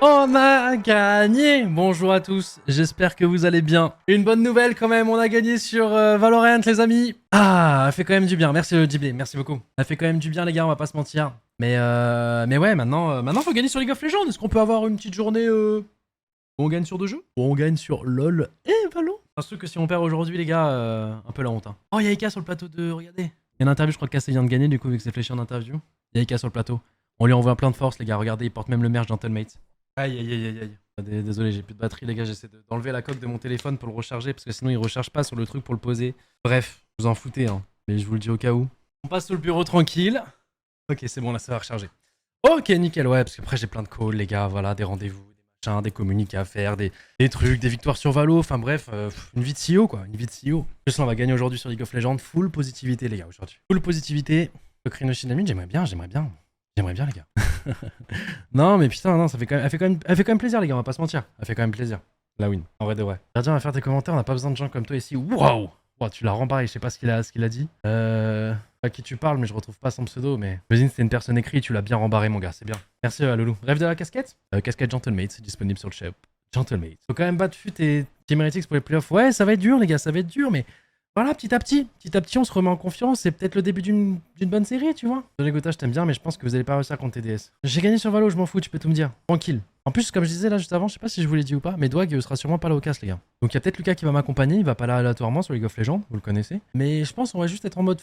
On a gagné! Bonjour à tous, j'espère que vous allez bien. Une bonne nouvelle quand même, on a gagné sur Valorant les amis. Ah, ça fait quand même du bien, merci le JB, merci beaucoup. Ça fait quand même du bien les gars, on va pas se mentir. Mais ouais, maintenant faut gagner sur League of Legends. Est-ce qu'on peut avoir une petite journée où on gagne sur deux jeux? Où on gagne sur LoL et Valo? C'est un truc que si on perd aujourd'hui les gars, un peu la honte. Hein. Oh, il y a Ika sur le plateau de... Regardez. Il y a une interview, je crois que Cassé vient de gagner du coup vu que c'est fléché en interview. Il y a Ika sur le plateau. On lui envoie plein de force les gars, regardez, il porte même le merch Gentlemate. Aïe aïe aïe aïe aïe. Désolé, j'ai plus de batterie les gars, j'essaie d'enlever la coque de mon téléphone pour le recharger parce que sinon il recharge pas sur le truc pour le poser. Bref, vous en foutez hein, mais je vous le dis au cas où. On passe sur le bureau tranquille. Ok, c'est bon là, ça va recharger. Ok, nickel, ouais, parce qu'après j'ai plein de calls les gars, voilà, des rendez-vous, des machins, des communiqués à faire, des trucs, des victoires sur Valo, enfin bref, une vie de CEO quoi, une vie de CEO. En plus là, on va gagner aujourd'hui sur League of Legends, full positivité les gars aujourd'hui. Full positivité. Le Crino Shinami, j'aimerais bien les gars. Non, mais putain, non, ça fait quand même, elle fait quand même plaisir, les gars, on va pas se mentir. Elle fait quand même plaisir. La win, en vrai de vrai. Gardien va faire tes commentaires, on n'a pas besoin de gens comme toi ici. Waouh! Wow, tu l'as rembarré, je sais pas ce qu'il a dit. À qui tu parles, mais je retrouve pas son pseudo, mais. J'imagine c'était une personne écrite, tu l'as bien rembarré, mon gars, c'est bien. Merci, Loulou. Rêve de la casquette? Casquette Gentlemate, c'est disponible sur le shop. Gentlemate. Faut quand même battre FUT et Team Heretics pour les playoffs. Ouais, ça va être dur, les gars, ça va être dur, mais. Voilà, petit à petit, on se remet en confiance. C'est peut-être le début d'une bonne série, tu vois. Le Gotha, je t'aime bien, mais je pense que vous allez pas réussir contre TDS. J'ai gagné sur Valo, je m'en fous, tu peux tout me dire. Tranquille. En plus, comme je disais là juste avant, je sais pas si je vous l'ai dit ou pas, mais Dwag sera sûrement pas là au casse, les gars. Donc il y a peut-être Lucas qui va m'accompagner, il va pas là aléatoirement sur League of Legends, vous le connaissez. Mais je pense qu'on va juste être en mode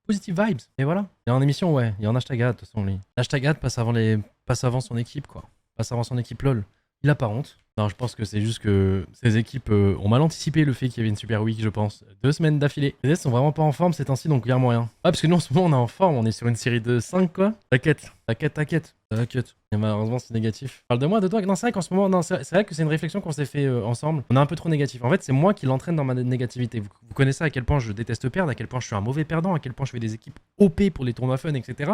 positive vibes. Et voilà. Et en émission, ouais, il y a un hashtag ad, de toute façon, lui. Hashtag ad passe avant son équipe, quoi. Passe avant son équipe LOL. Il a pas honte. Non, je pense que c'est juste que ces équipes ont mal anticipé le fait qu'il y avait une super week, je pense. 2 semaines d'affilée. Les TDS sont vraiment pas en forme ces temps-ci, donc clairement rien. Ah, parce que nous en ce moment on est en forme, on est sur une série de 5 quoi. T'inquiète. Et malheureusement c'est négatif. Parle de moi, de toi. Non, c'est vrai qu'en ce moment, non, c'est vrai que c'est une réflexion qu'on s'est fait ensemble. On est un peu trop négatif. En fait, c'est moi qui l'entraîne dans ma négativité. Vous connaissez à quel point je déteste perdre, à quel point je suis un mauvais perdant, à quel point je fais des équipes OP pour les tournois fun, etc.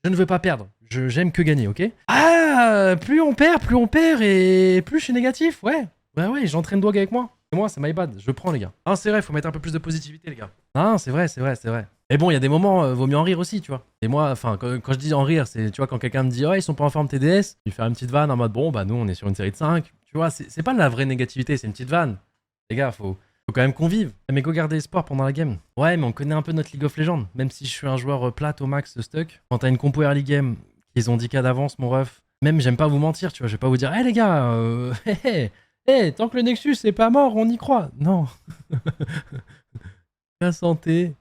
Je ne veux pas perdre. J'aime que gagner, ok? Ah, plus on perd et plus je suis négatif, ouais. Bah ouais, j'entraîne Dwag avec moi. Et moi, c'est my bad, je prends les gars. Ah, c'est vrai, faut mettre un peu plus de positivité les gars. Ah, c'est vrai. Et bon, il y a des moments, vaut mieux en rire aussi, tu vois. Et moi, enfin, quand je dis en rire, c'est, tu vois, quand quelqu'un me dit, ouais, ils sont pas en forme TDS, lui faire une petite vanne en mode, bon, bah nous, on est sur une série de 5. Tu vois, c'est pas de la vraie négativité, c'est une petite vanne. Les gars, faut quand même qu'on vive. Mais go garder espoir pendant la game. Ouais, mais on connaît un peu notre League of Legends. Même si je suis un joueur plate au max stuck. Quand t'as une compo early game, qu'ils ont 10k d'avance, mon ref. Même, j'aime pas vous mentir, tu vois. Je vais pas vous dire, hé les gars, tant que le Nexus est pas mort, on y croit. Non. La santé.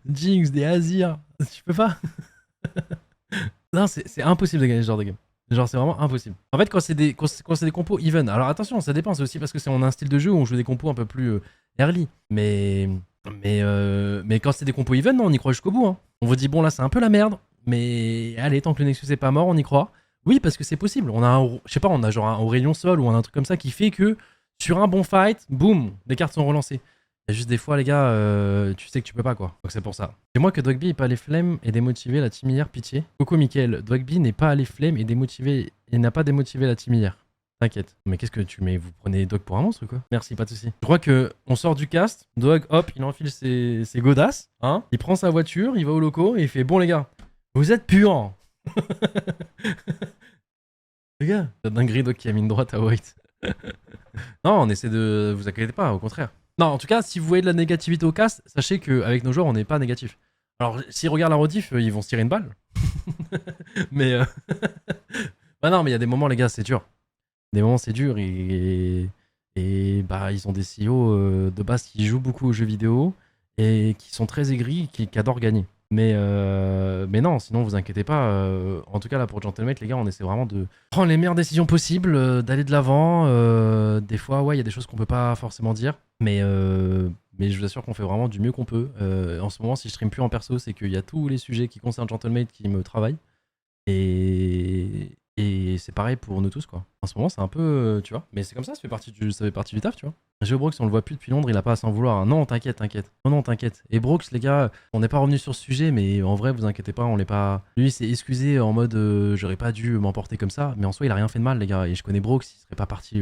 Jinx, des Azir. Tu peux pas. Non, c'est impossible de gagner ce genre de game. Genre, c'est vraiment impossible. En fait, quand c'est des compos even, alors attention, ça dépend, c'est aussi parce que on a un style de jeu où on joue des compos un peu plus early. Mais quand c'est des compos even, non, on y croit jusqu'au bout. Hein. On vous dit, bon, là, c'est un peu la merde, mais allez, tant que le Nexus est pas mort, on y croit. Oui, parce que c'est possible. On a je sais pas, on a genre un Aurélien Sol ou un truc comme ça qui fait que sur un bon fight, boum, les cartes sont relancées. Il y a juste des fois, les gars, tu sais que tu peux pas, quoi. Donc c'est pour ça. C'est moi que Dogby n'est pas allé flemme et démotiver la team hier, pitié. Coucou, Mickaël. Dogby n'est pas allé flemme et démotiver et n'a pas démotivé la team hier. T'inquiète. Mais qu'est-ce que tu mets? Vous prenez Dog pour un monstre, quoi? Merci, pas de soucis. Je crois que on sort du cast. Dog, hop, il enfile ses godasses. Hein, il prend sa voiture, il va au loco et il fait, bon, les gars, vous êtes puants. Les gars, la dinguerie Dog qui a mis une droite à White. Non, on essaie de... Vous inquiétez pas, au contraire. Non, en tout cas, si vous voyez de la négativité au cast, sachez qu'avec nos joueurs, on n'est pas négatif. Alors, s'ils regardent la rediff, ils vont se tirer une balle. Mais... bah non, mais il y a des moments, les gars, c'est dur. Des moments, c'est dur et bah, ils ont des CEO de base qui jouent beaucoup aux jeux vidéo et qui sont très aigris, qui adorent gagner. Mais non, sinon vous inquiétez pas. En tout cas là pour Gentlemate les gars, on essaie vraiment de prendre les meilleures décisions possibles, d'aller de l'avant. Des fois ouais, il y a des choses qu'on peut pas forcément dire, mais je vous assure qu'on fait vraiment du mieux qu'on peut. En ce moment, si je stream plus en perso, c'est qu'il y a tous les sujets qui concernent Gentlemate qui me travaillent. Et c'est pareil pour nous tous quoi. En ce moment c'est un peu, tu vois, mais c'est comme ça, ça fait partie du taf, tu vois. Geobrox on le voit plus depuis Londres, il a pas à s'en vouloir. Non t'inquiète. Non t'inquiète. Et Brox les gars, on n'est pas revenu sur ce sujet, mais en vrai vous inquiétez pas, on l'est pas. Lui il s'est excusé en mode j'aurais pas dû m'emporter comme ça, mais en soi il a rien fait de mal les gars. Et je connais Brox, il serait pas parti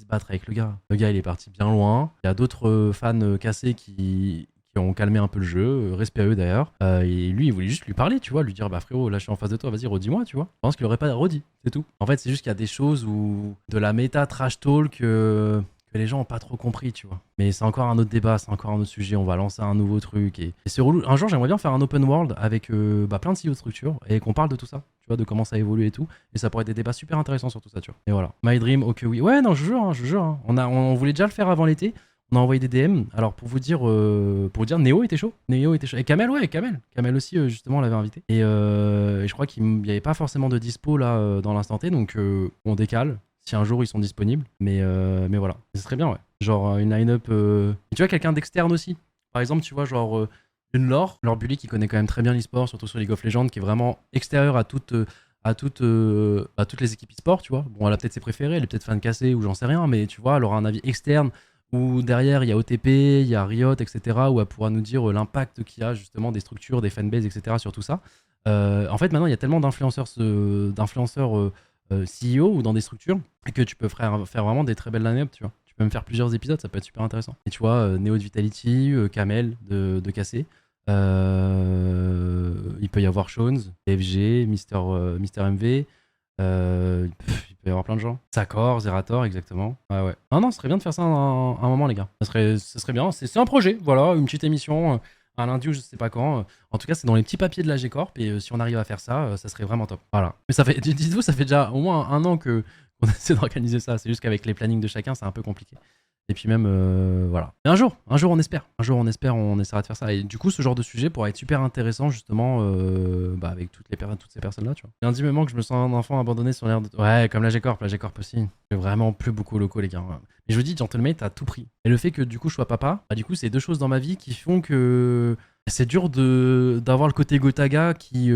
se battre avec le gars. Le gars il est parti bien loin. Il y a d'autres fans cassés qui qui ont calmé un peu le jeu, respect à eux d'ailleurs. Et lui, il voulait juste lui parler, tu vois, lui dire bah frérot, là je suis en face de toi, vas-y redis-moi, tu vois. Je pense qu'il aurait pas redit, c'est tout. En fait, c'est juste qu'il y a des choses où de la méta trash talk que les gens ont pas trop compris, tu vois. Mais c'est encore un autre débat, c'est encore un autre sujet, on va lancer un nouveau truc et c'est relou. Un jour, j'aimerais bien faire un open world avec plein de CEO de structures et qu'on parle de tout ça, tu vois, de comment ça évolue et tout. Et ça pourrait être des débats super intéressants sur tout ça, tu vois. Et voilà. My Dream, ok oui. Ouais, non, je jure, hein. On voulait déjà le faire avant l'été. On a envoyé des DM. Alors pour vous dire, Néo était chaud. Néo était chaud. Et Kamel, ouais, Kamel. Kamel aussi, justement, on l'avait invité. Et je crois qu'il n'y avait pas forcément de dispo là dans l'instant T, donc on décale. Si un jour ils sont disponibles. Mais voilà. Ce serait bien, ouais. Genre une line-up. Et tu vois, quelqu'un d'externe aussi. Par exemple, tu vois, genre une Laure Bully qui connaît quand même très bien l'e-sport, surtout sur League of Legends, qui est vraiment extérieure à toutes les équipes e-sport, tu vois. Bon, elle a peut-être ses préférés, elle est peut-être fan cassée ou j'en sais rien, mais tu vois, elle aura un avis externe où derrière il y a OTP, il y a Riot, etc., où elle pourra nous dire l'impact qu'il y a justement des structures, des fanbases, etc., sur tout ça. En fait, maintenant, il y a tellement d'influenceurs CEO ou dans des structures que tu peux faire vraiment des très belles line-up, tu vois. Tu peux même faire plusieurs épisodes, ça peut être super intéressant. Et tu vois, Neo de Vitality, Kamel de KC, il peut y avoir Shones, FG, Mister MV, il peut y avoir plein de gens. Sakor, Zerator, exactement. Ouais. Non, ce serait bien de faire ça un moment, les gars. Ça serait bien. C'est un projet, voilà, une petite émission, un lundi ou je sais pas quand. En tout cas, c'est dans les petits papiers de la G-Corp et si on arrive à faire ça, ça serait vraiment top. Voilà. Mais dites-vous, ça fait déjà au moins un an qu'on essaie d'organiser ça. C'est juste qu'avec les plannings de chacun, c'est un peu compliqué. Et puis même, voilà. Mais un jour, on espère. On essaiera de faire ça. Et du coup, ce genre de sujet pourra être super intéressant, justement, avec toutes ces personnes-là, tu vois. Lundi me manque, je me sens un enfant abandonné sur l'air de... Ouais, comme la G-Corp aussi. J'ai vraiment plus beaucoup locaux, les gars. Mais je vous dis, Gentlemate, à tout prix. Et le fait que, du coup, je sois papa, du coup, c'est deux choses dans ma vie qui font que... C'est dur d'avoir le côté Gotaga qui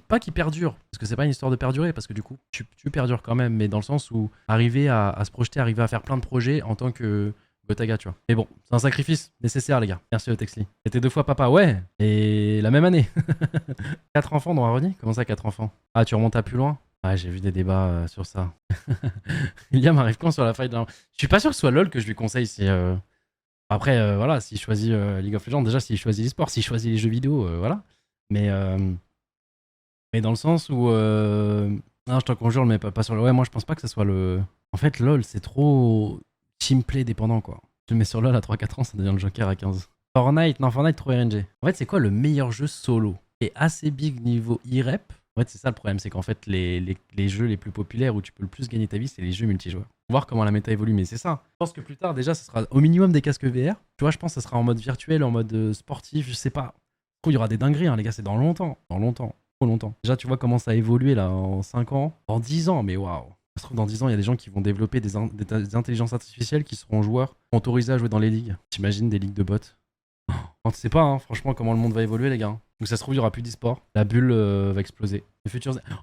pas qui perdure, parce que c'est pas une histoire de perdurer, parce que du coup tu perdures quand même, mais dans le sens où arriver à se projeter, arriver à faire plein de projets en tant que Gotaga, tu vois. Mais bon, c'est un sacrifice nécessaire, les gars. Merci Texli. T'étais 2 fois papa, ouais, et la même année. 4 enfants dans Harmony. Comment ça 4 enfants? Ah, tu remontes à plus loin? Ouais, j'ai vu des débats sur ça. William arrive quand sur la faille d'un... Je suis pas sûr que ce soit LOL que je lui conseille si... Après, voilà, s'il choisit League of Legends, déjà, s'il choisit l'e-sport, s'il choisit les jeux vidéo, voilà. Mais dans le sens où... Non, je te conjure, mais pas sur le... Ouais, moi, je pense pas que ça soit le... En fait, LoL, c'est trop teamplay dépendant, quoi. Je le mets sur LoL à 3-4 ans, ça devient le Joker à 15. Fortnite, trop RNG. En fait, c'est quoi le meilleur jeu solo et assez big niveau e-rep? En fait, c'est ça le problème, c'est qu'en fait, les jeux les plus populaires où tu peux le plus gagner ta vie, c'est les jeux multijoueurs. Voir comment la méta évolue, mais c'est ça. Je pense que plus tard, déjà, ce sera au minimum des casques VR. Tu vois, je pense que ça sera en mode virtuel, en mode sportif, je sais pas. Il y aura des dingueries, hein, les gars, c'est dans longtemps. Trop longtemps. Déjà, tu vois comment ça a évolué là en 5 ans, en 10 ans, mais waouh. Ça se trouve, dans 10 ans, il y a des gens qui vont développer des intelligences artificielles qui seront joueurs autorisés à jouer dans les ligues. T'imagines des ligues de bots? On ne sait pas, hein, franchement, comment le monde va évoluer, les gars. Donc ça se trouve, il n'y aura plus d'e-sport. La bulle va exploser.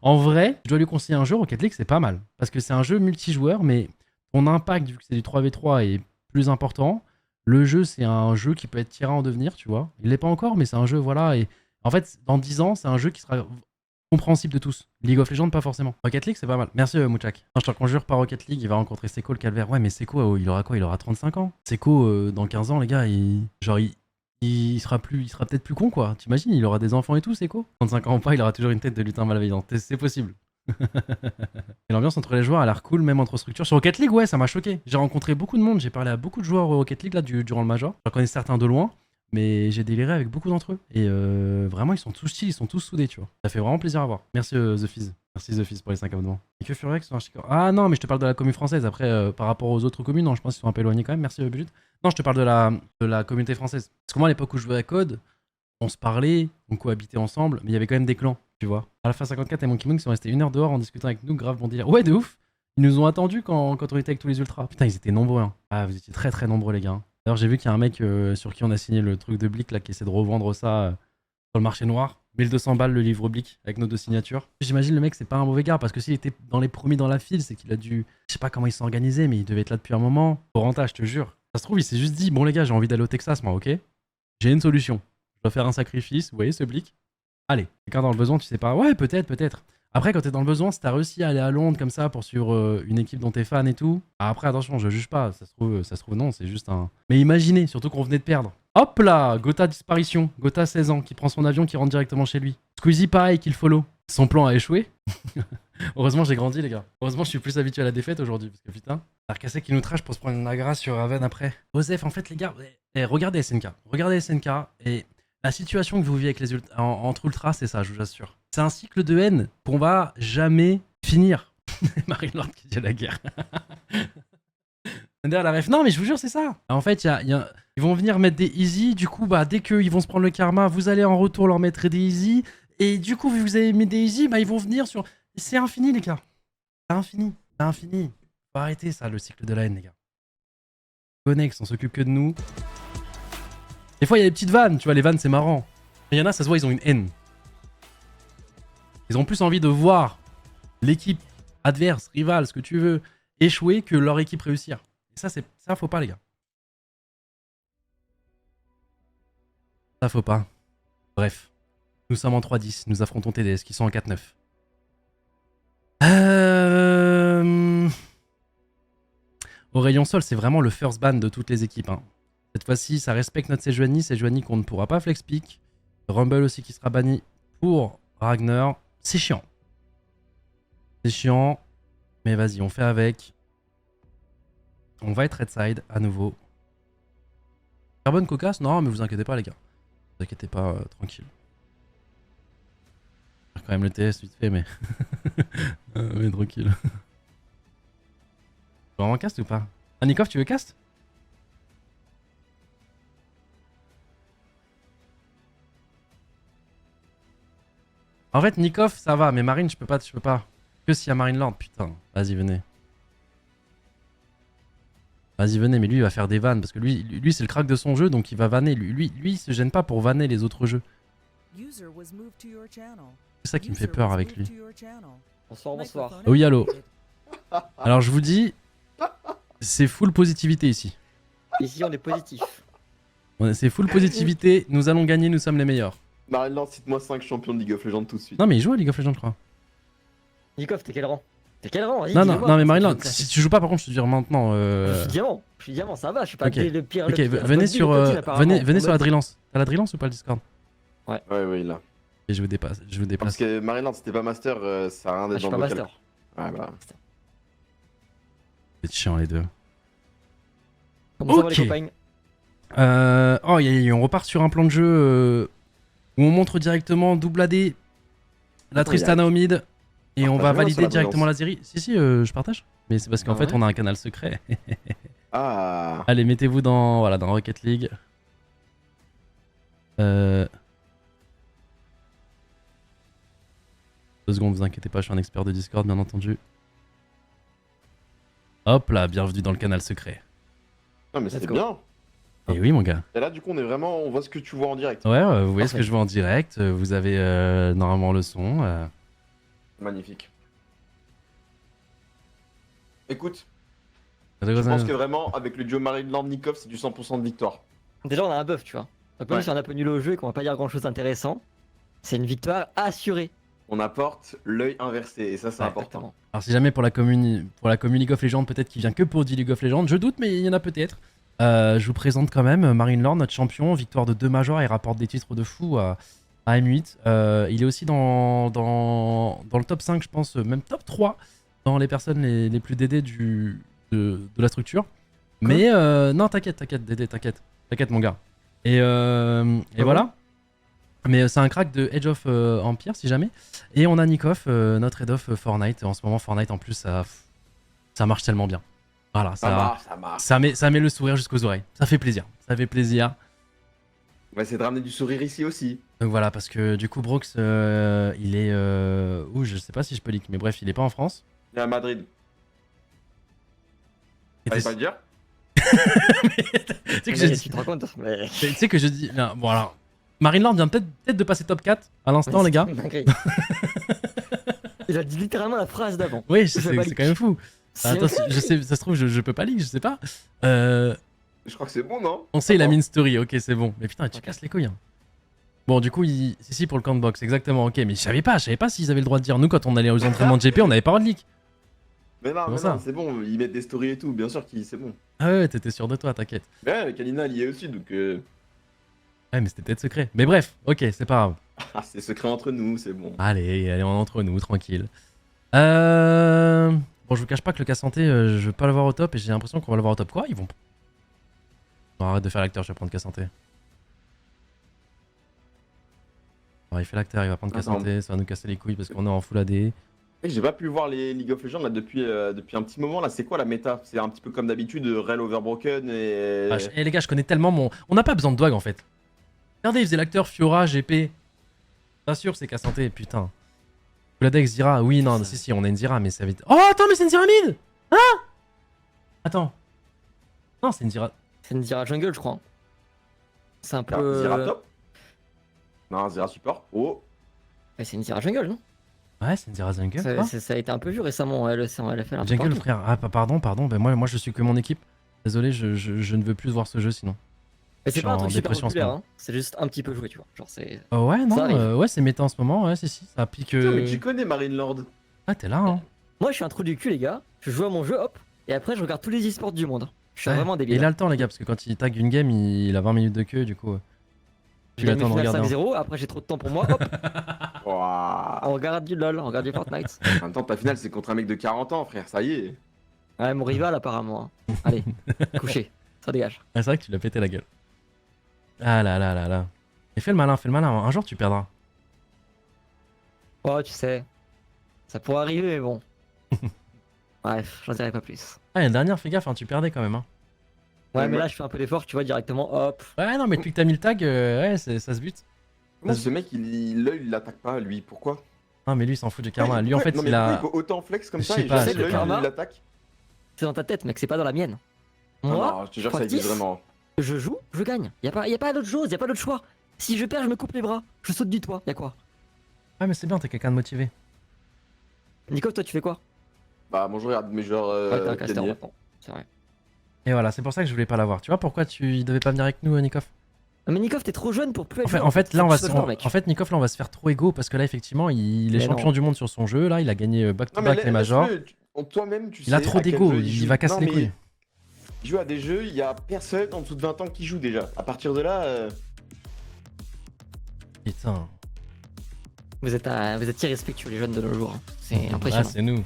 En vrai, je dois lui conseiller un jeu, Rocket League, c'est pas mal. Parce que c'est un jeu multijoueur, mais ton impact, vu que c'est du 3v3, est plus important. Le jeu, c'est un jeu qui peut être tiré en devenir, tu vois. Il l'est pas encore, mais c'est un jeu, voilà. Et en fait, dans 10 ans, c'est un jeu qui sera compréhensible de tous. League of Legends, pas forcément. Rocket League, c'est pas mal. Merci, Mouchak. Je te le conjure, pas Rocket League, il va rencontrer Seko, le calvaire. Ouais, mais Seko, il aura quoi? Il aura 35 ans. Seko, dans 15 ans, les gars, il sera peut-être plus con, quoi. T'imagines, il aura des enfants et tout, c'est quoi? 35 ans ou pas, il aura toujours une tête de lutin malveillant. C'est possible. Et l'ambiance entre les joueurs a l'air cool, même entre structures. Sur Rocket League, ouais, ça m'a choqué. J'ai rencontré beaucoup de monde, j'ai parlé à beaucoup de joueurs Rocket League là, durant le Major. J'en connais certains de loin, mais j'ai déliré avec beaucoup d'entre eux. Et vraiment, ils sont tous chill, ils sont tous soudés, tu vois. Ça fait vraiment plaisir à voir. Merci The Fizz. Merci The Fizz pour les 5 abonnements. Et que Furex sur Archicor. Ah non, mais je te parle de la commune française. Après, par rapport aux autres communes, non, je pense qu'ils sont un peu éloignés quand même. Merci Budget. Non, je te parle de la communauté française. Parce que moi, à l'époque où je jouais à Code, on se parlait, on cohabitait ensemble, mais il y avait quand même des clans, tu vois. À la fin 54 et Monkey Moon, ils sont restés 1 heure dehors en discutant avec nous, grave bon délire. Ouais, de ouf. Ils nous ont attendus quand on était avec tous les ultras. Putain, ils étaient nombreux. Hein. Ah, vous étiez très très nombreux, les gars. D'ailleurs, j'ai vu qu'il y a un mec sur qui on a signé le truc de Blick là, qui essaie de revendre ça sur le marché noir. 1200 balles le livre Blick avec nos 2 signatures. J'imagine le mec, c'est pas un mauvais gars parce que s'il était dans les premiers dans la file, c'est qu'il a dû. Je sais pas comment ils sont organisés, mais il devait être là depuis un moment. Torrenta, je te jure. Ça se trouve, il s'est juste dit bon, les gars, j'ai envie d'aller au Texas, moi, ok? J'ai une solution. Je dois faire un sacrifice, vous voyez ce Blick? Allez, quelqu'un dans le besoin, tu sais pas. Ouais, peut-être. Après, quand t'es dans le besoin, si t'as réussi à aller à Londres comme ça pour suivre une équipe dont t'es fan et tout. Après, attention, je juge pas. Ça se trouve non, c'est juste un. Mais imaginez, surtout qu'on venait de perdre. Hop là, Gotha disparition. Gotha 16 ans, qui prend son avion, qui rentre directement chez lui. Squeezie pareil, qu'il follow. Son plan a échoué. Heureusement, j'ai grandi, les gars. Heureusement, je suis plus habitué à la défaite aujourd'hui. Parce que putain, Arcasset qui nous trash pour se prendre une agra sur Raven après. Osef, en fait, les gars, regardez SNK. Regardez SNK. Et la situation que vous vivez avec les entre Ultras, c'est ça, je vous assure. C'est un cycle de haine qu'on va jamais finir. Marine Lord qui dit la guerre. Derrière la ref. Non, mais je vous jure, c'est ça. En fait, ils vont venir mettre des easy. Du coup, bah, dès qu'ils vont se prendre le karma, vous allez en retour leur mettre des easy. Et du coup, vu que vous avez mis des easy, bah, ils vont venir sur. C'est infini, les gars. C'est infini. C'est infini. Faut arrêter ça, le cycle de la haine, les gars. Connex, on s'occupe que de nous. Des fois, il y a des petites vannes. Tu vois, les vannes, c'est marrant. Mais il y en a, ça se voit, ils ont une haine. Ils ont plus envie de voir l'équipe adverse, rivale, ce que tu veux, échouer que leur équipe réussir. Et ça, faut pas, les gars. Ça, faut pas. Bref. Nous sommes en 3-10. Nous affrontons TDS qui sont en 4-9. Au rayon sol, c'est vraiment le first ban de toutes les équipes. Hein. Cette fois-ci, ça respecte notre Sejuani. Sejuani qu'on ne pourra pas flex pick. Rumble aussi qui sera banni pour Ragnar. C'est chiant. C'est chiant. Mais vas-y, on fait avec. On va être red side à nouveau. Carbone cocasse? Non, mais vous inquiétez pas, les gars. Vous inquiétez pas, tranquille. Je vais quand même le TS vite fait, mais. Mais tranquille. Tu veux vraiment cast ou pas? Ah, Nikov, tu veux cast? En fait, Nikov, ça va, mais Marine, je peux pas. Que s'il y a Marine Lord, putain. Vas-y, venez. Vas-y, venez, mais lui, il va faire des vannes, parce que lui c'est le crack de son jeu, donc il va vanner. Lui, il se gêne pas pour vanner les autres jeux. C'est ça qui me fait peur avec lui. Bonsoir, bonsoir. Oui, allô. Alors, je vous dis, c'est full positivité ici. Ici, on est positif. C'est full positivité, nous allons gagner, nous sommes les meilleurs. Marine Lord, cite-moi 5 champions de League of Legends tout de suite. Non, mais il joue à League of Legends, je crois. Nikov, t'es quel rang? T'es quel rang? Vas-y, Non, dis-le-moi. non, mais Marine Lord, si tu joues pas, par contre, je te dis maintenant. Je suis diamant, ça va, je suis pas Ok. le pire. Ok, le pire. venez Bobby, sur, le petit, apparemment. venez sur la Bobby. drillance. T'as la drillance ou pas le Discord? Ouais, là. Et je vous dépasse. Parce que Marine Lord, si t'es pas master, ça a rien Ah, d'être je suis dans pas le local. master. Ouais, bah. C'est chiant les deux. Comment ça va Ok. les compagnes? Oh, on repart sur un plan de jeu où on montre directement double AD, la Tristana au mid, et on va Partage-moi valider sur la directement la série. Si, je partage. Mais c'est parce qu'en Ah fait, ouais on a un canal secret. Ah. Allez, mettez-vous dans Rocket League. 2 secondes, vous inquiétez pas, je suis un expert de Discord, bien entendu. Hop là, bienvenue dans le canal secret. Non, mais Let's c'est go. bien. Et oui, mon gars. Et là, du coup, on voit ce que tu vois en direct. Ouais, vous voyez ce Parfait. que je vois en direct. Vous avez normalement le son. Magnifique. Écoute, Je je pense que vraiment, avec le duo Marine Lord Nikov, c'est du 100% de victoire. Déjà, on a un buff, tu vois. Donc, même Ouais. si on a un peu nul au jeu et qu'on va pas dire grand chose d'intéressant, c'est une victoire assurée. On apporte l'œil inversé, et ça, c'est Ouais, important. exactement. Alors si jamais pour la commune League of Legends, peut-être qu'il vient que pour du League of Legends, je doute, mais il y en a peut-être. Je vous présente quand même Marine Lord, notre champion, victoire de 2 majors et rapporte des titres de fou à M8. Il est aussi dans le top 5, je pense, même top 3 dans les personnes les plus DD de la structure. Mais non, t'inquiète, DD, t'inquiète, mon gars. Et voilà. Mais c'est un crack de Age of Empire, si jamais. Et on a Nikov, notre head of Fortnite. En ce moment, Fortnite, en plus, ça marche tellement bien. Voilà, Ça marche. ça met le sourire jusqu'aux oreilles. Ça fait plaisir. Ça fait plaisir. On va essayer de ramener du sourire ici aussi. Donc voilà, parce que du coup, Brooks, il est... je sais pas si je peux leak, mais bref, il est pas en France. Il est à Madrid. Et Allez t'es- pas le dire. Tu sais que je Mais dis- tu te rends compte mais... tu sais que je dis... Non, bon alors, Marine Lord vient peut-être de passer top 4 à l'instant, les gars. C'est une dinguerie. Il a dit littéralement la phrase d'avant. Oui, Je vais c'est pas c'est leak. quand même fou. C'est- Attends, je sais, ça se trouve, je peux pas leak, je sais pas. Je crois que c'est bon, non? On sait, il a Attends. mis une story, ok, c'est bon. Mais putain, tu Ok. casses les couilles. Hein. Bon, du coup, si, pour le camp de boxe, exactement, ok. Mais je savais pas s'ils avaient le droit de dire. Nous, quand on allait aux entraînements de GP, on n'avait pas le droit de leak. Mais non, Comment ça c'est bon, ils mettent des stories et tout, bien sûr que c'est bon. Ah ouais, t'étais sûr de toi, t'inquiète. Ouais, Kalina, elle y est aussi, donc Ouais, mais c'était peut-être secret. Mais bref, ok, c'est pas grave. c'est secret entre nous, c'est bon. Allez, on est entre nous, tranquille. Bon, je vous cache pas que le cas santé, je veux pas le voir au top et j'ai l'impression qu'on va le voir au top. Quoi? Ils vont. Non, arrête de faire l'acteur, je vais prendre cas santé. Alors, il fait l'acteur, il va prendre cas Attends. santé, ça va nous casser les couilles parce qu'on est en full AD. J'ai pas pu voir les League of Legends là depuis un petit moment là, c'est quoi la méta? C'est un petit peu comme d'habitude, Rel Overbroken et... Et les gars, je connais tellement mon. On n'a pas besoin de Dwag en fait. Regardez, il faisait l'acteur Fiora, GP. Pas sûr, c'est cas santé, putain. Fuladex, Zira, oui, non, si, on a une Zira, mais ça va être. Oh, attends, mais c'est une Zira mid. Hein? Attends. Non, c'est une Zira. C'est une Zira jungle, je crois. C'est un Ah, peu. Zira top? Non, Zira support. Oh, Ouais, c'est une Zira jungle, non? Ouais, c'est une Zira Jungle. quoi. Ça a été un peu vu récemment, elle a fait un peu Jungle, partout. frère. Ah, pardon, ben moi je suis que mon équipe. Désolé, je ne veux plus voir ce jeu sinon. Mais je c'est suis pas un en truc super dépression en ce populaire, moment. hein. C'est juste un petit peu joué, tu vois. Genre, c'est. Oh, ouais, non, Ça arrive. ouais, c'est méta en ce moment, ouais, si, ça pique. putain, mais tu connais Marine Lord. Ah, t'es là, hein. Moi, je suis un trou du cul, les gars. Je joue à mon jeu, hop. Et après, je regarde tous les e-sports du monde. Je suis Ouais. vraiment Et débile. il a le temps, les gars, parce que quand il tag une game, il a 20 minutes de queue, du coup. J'ai Tu gagné l'attends de finale regarder. 5-0. Après, j'ai trop de temps pour moi, hop. Ouah. On regarde du LoL, on regarde du Fortnite. En même temps, ta finale c'est contre un mec de 40 ans, frère, ça y est. Ouais, mon rival, apparemment. Hein. Allez, couché. Ça dégage. Ah, c'est vrai que tu l'as pété la gueule. Ah là là là là. Et fais le malin, un jour tu perdras. Oh, tu sais. Ça pourrait arriver, mais bon. Bref, j'en dirai pas plus. Ah, l'année dernière, fais gaffe, hein, tu perdais quand même. Hein. Ouais, mais là, je fais un peu d'effort, tu vois, directement, hop. Ouais, non, mais depuis que t'as mis le tag, ouais, ça se bute. Comment ce mec, l'œil il l'attaque pas, lui, pourquoi? Non, mais lui, il s'en fout du karma. Lui, en fait, non, mais il a. pourquoi il peut autant flex comme Je ça sais et pas, jamais je sais l'œil pas. il l'attaque? C'est dans ta tête, mec, c'est pas dans la mienne. Non, Moi, non, je te jure, ça existe factice, vraiment. je joue, je gagne. Y a pas d'autre chose, y a pas d'autre choix. Si je perds, je me coupe les bras. Je saute du toit, y'a quoi? Ouais, mais c'est bien, t'es quelqu'un de motivé. Nico, toi, tu fais quoi? Bah, moi je regarde mes joueurs Ouais, t'es un caster gagner. maintenant. C'est vrai. Et voilà, c'est pour ça que je voulais pas l'avoir. Tu vois pourquoi il devait pas venir avec nous, Nikov? Mais Nikov, t'es trop jeune pour plus être En fait, joueur, en fait, là, on Faut va que tu se... sois fort, mec. en fait, Nikov, là, on va se faire trop égo parce que là, effectivement, il est Mais champion non. du monde sur son jeu. Là, il a gagné Non, mais back-to-back les majors. toi-même, tu sais. Il a trop à quel d'ego, jeu il joue. va casser Non, les mais couilles. Il joue à des jeux, il y a personne en dessous de 20 ans qui joue déjà. À partir de là, Putain. Vous êtes irrespectueux, les jeunes de nos jours. hein. C'est Ah, impressionnant. c'est nous.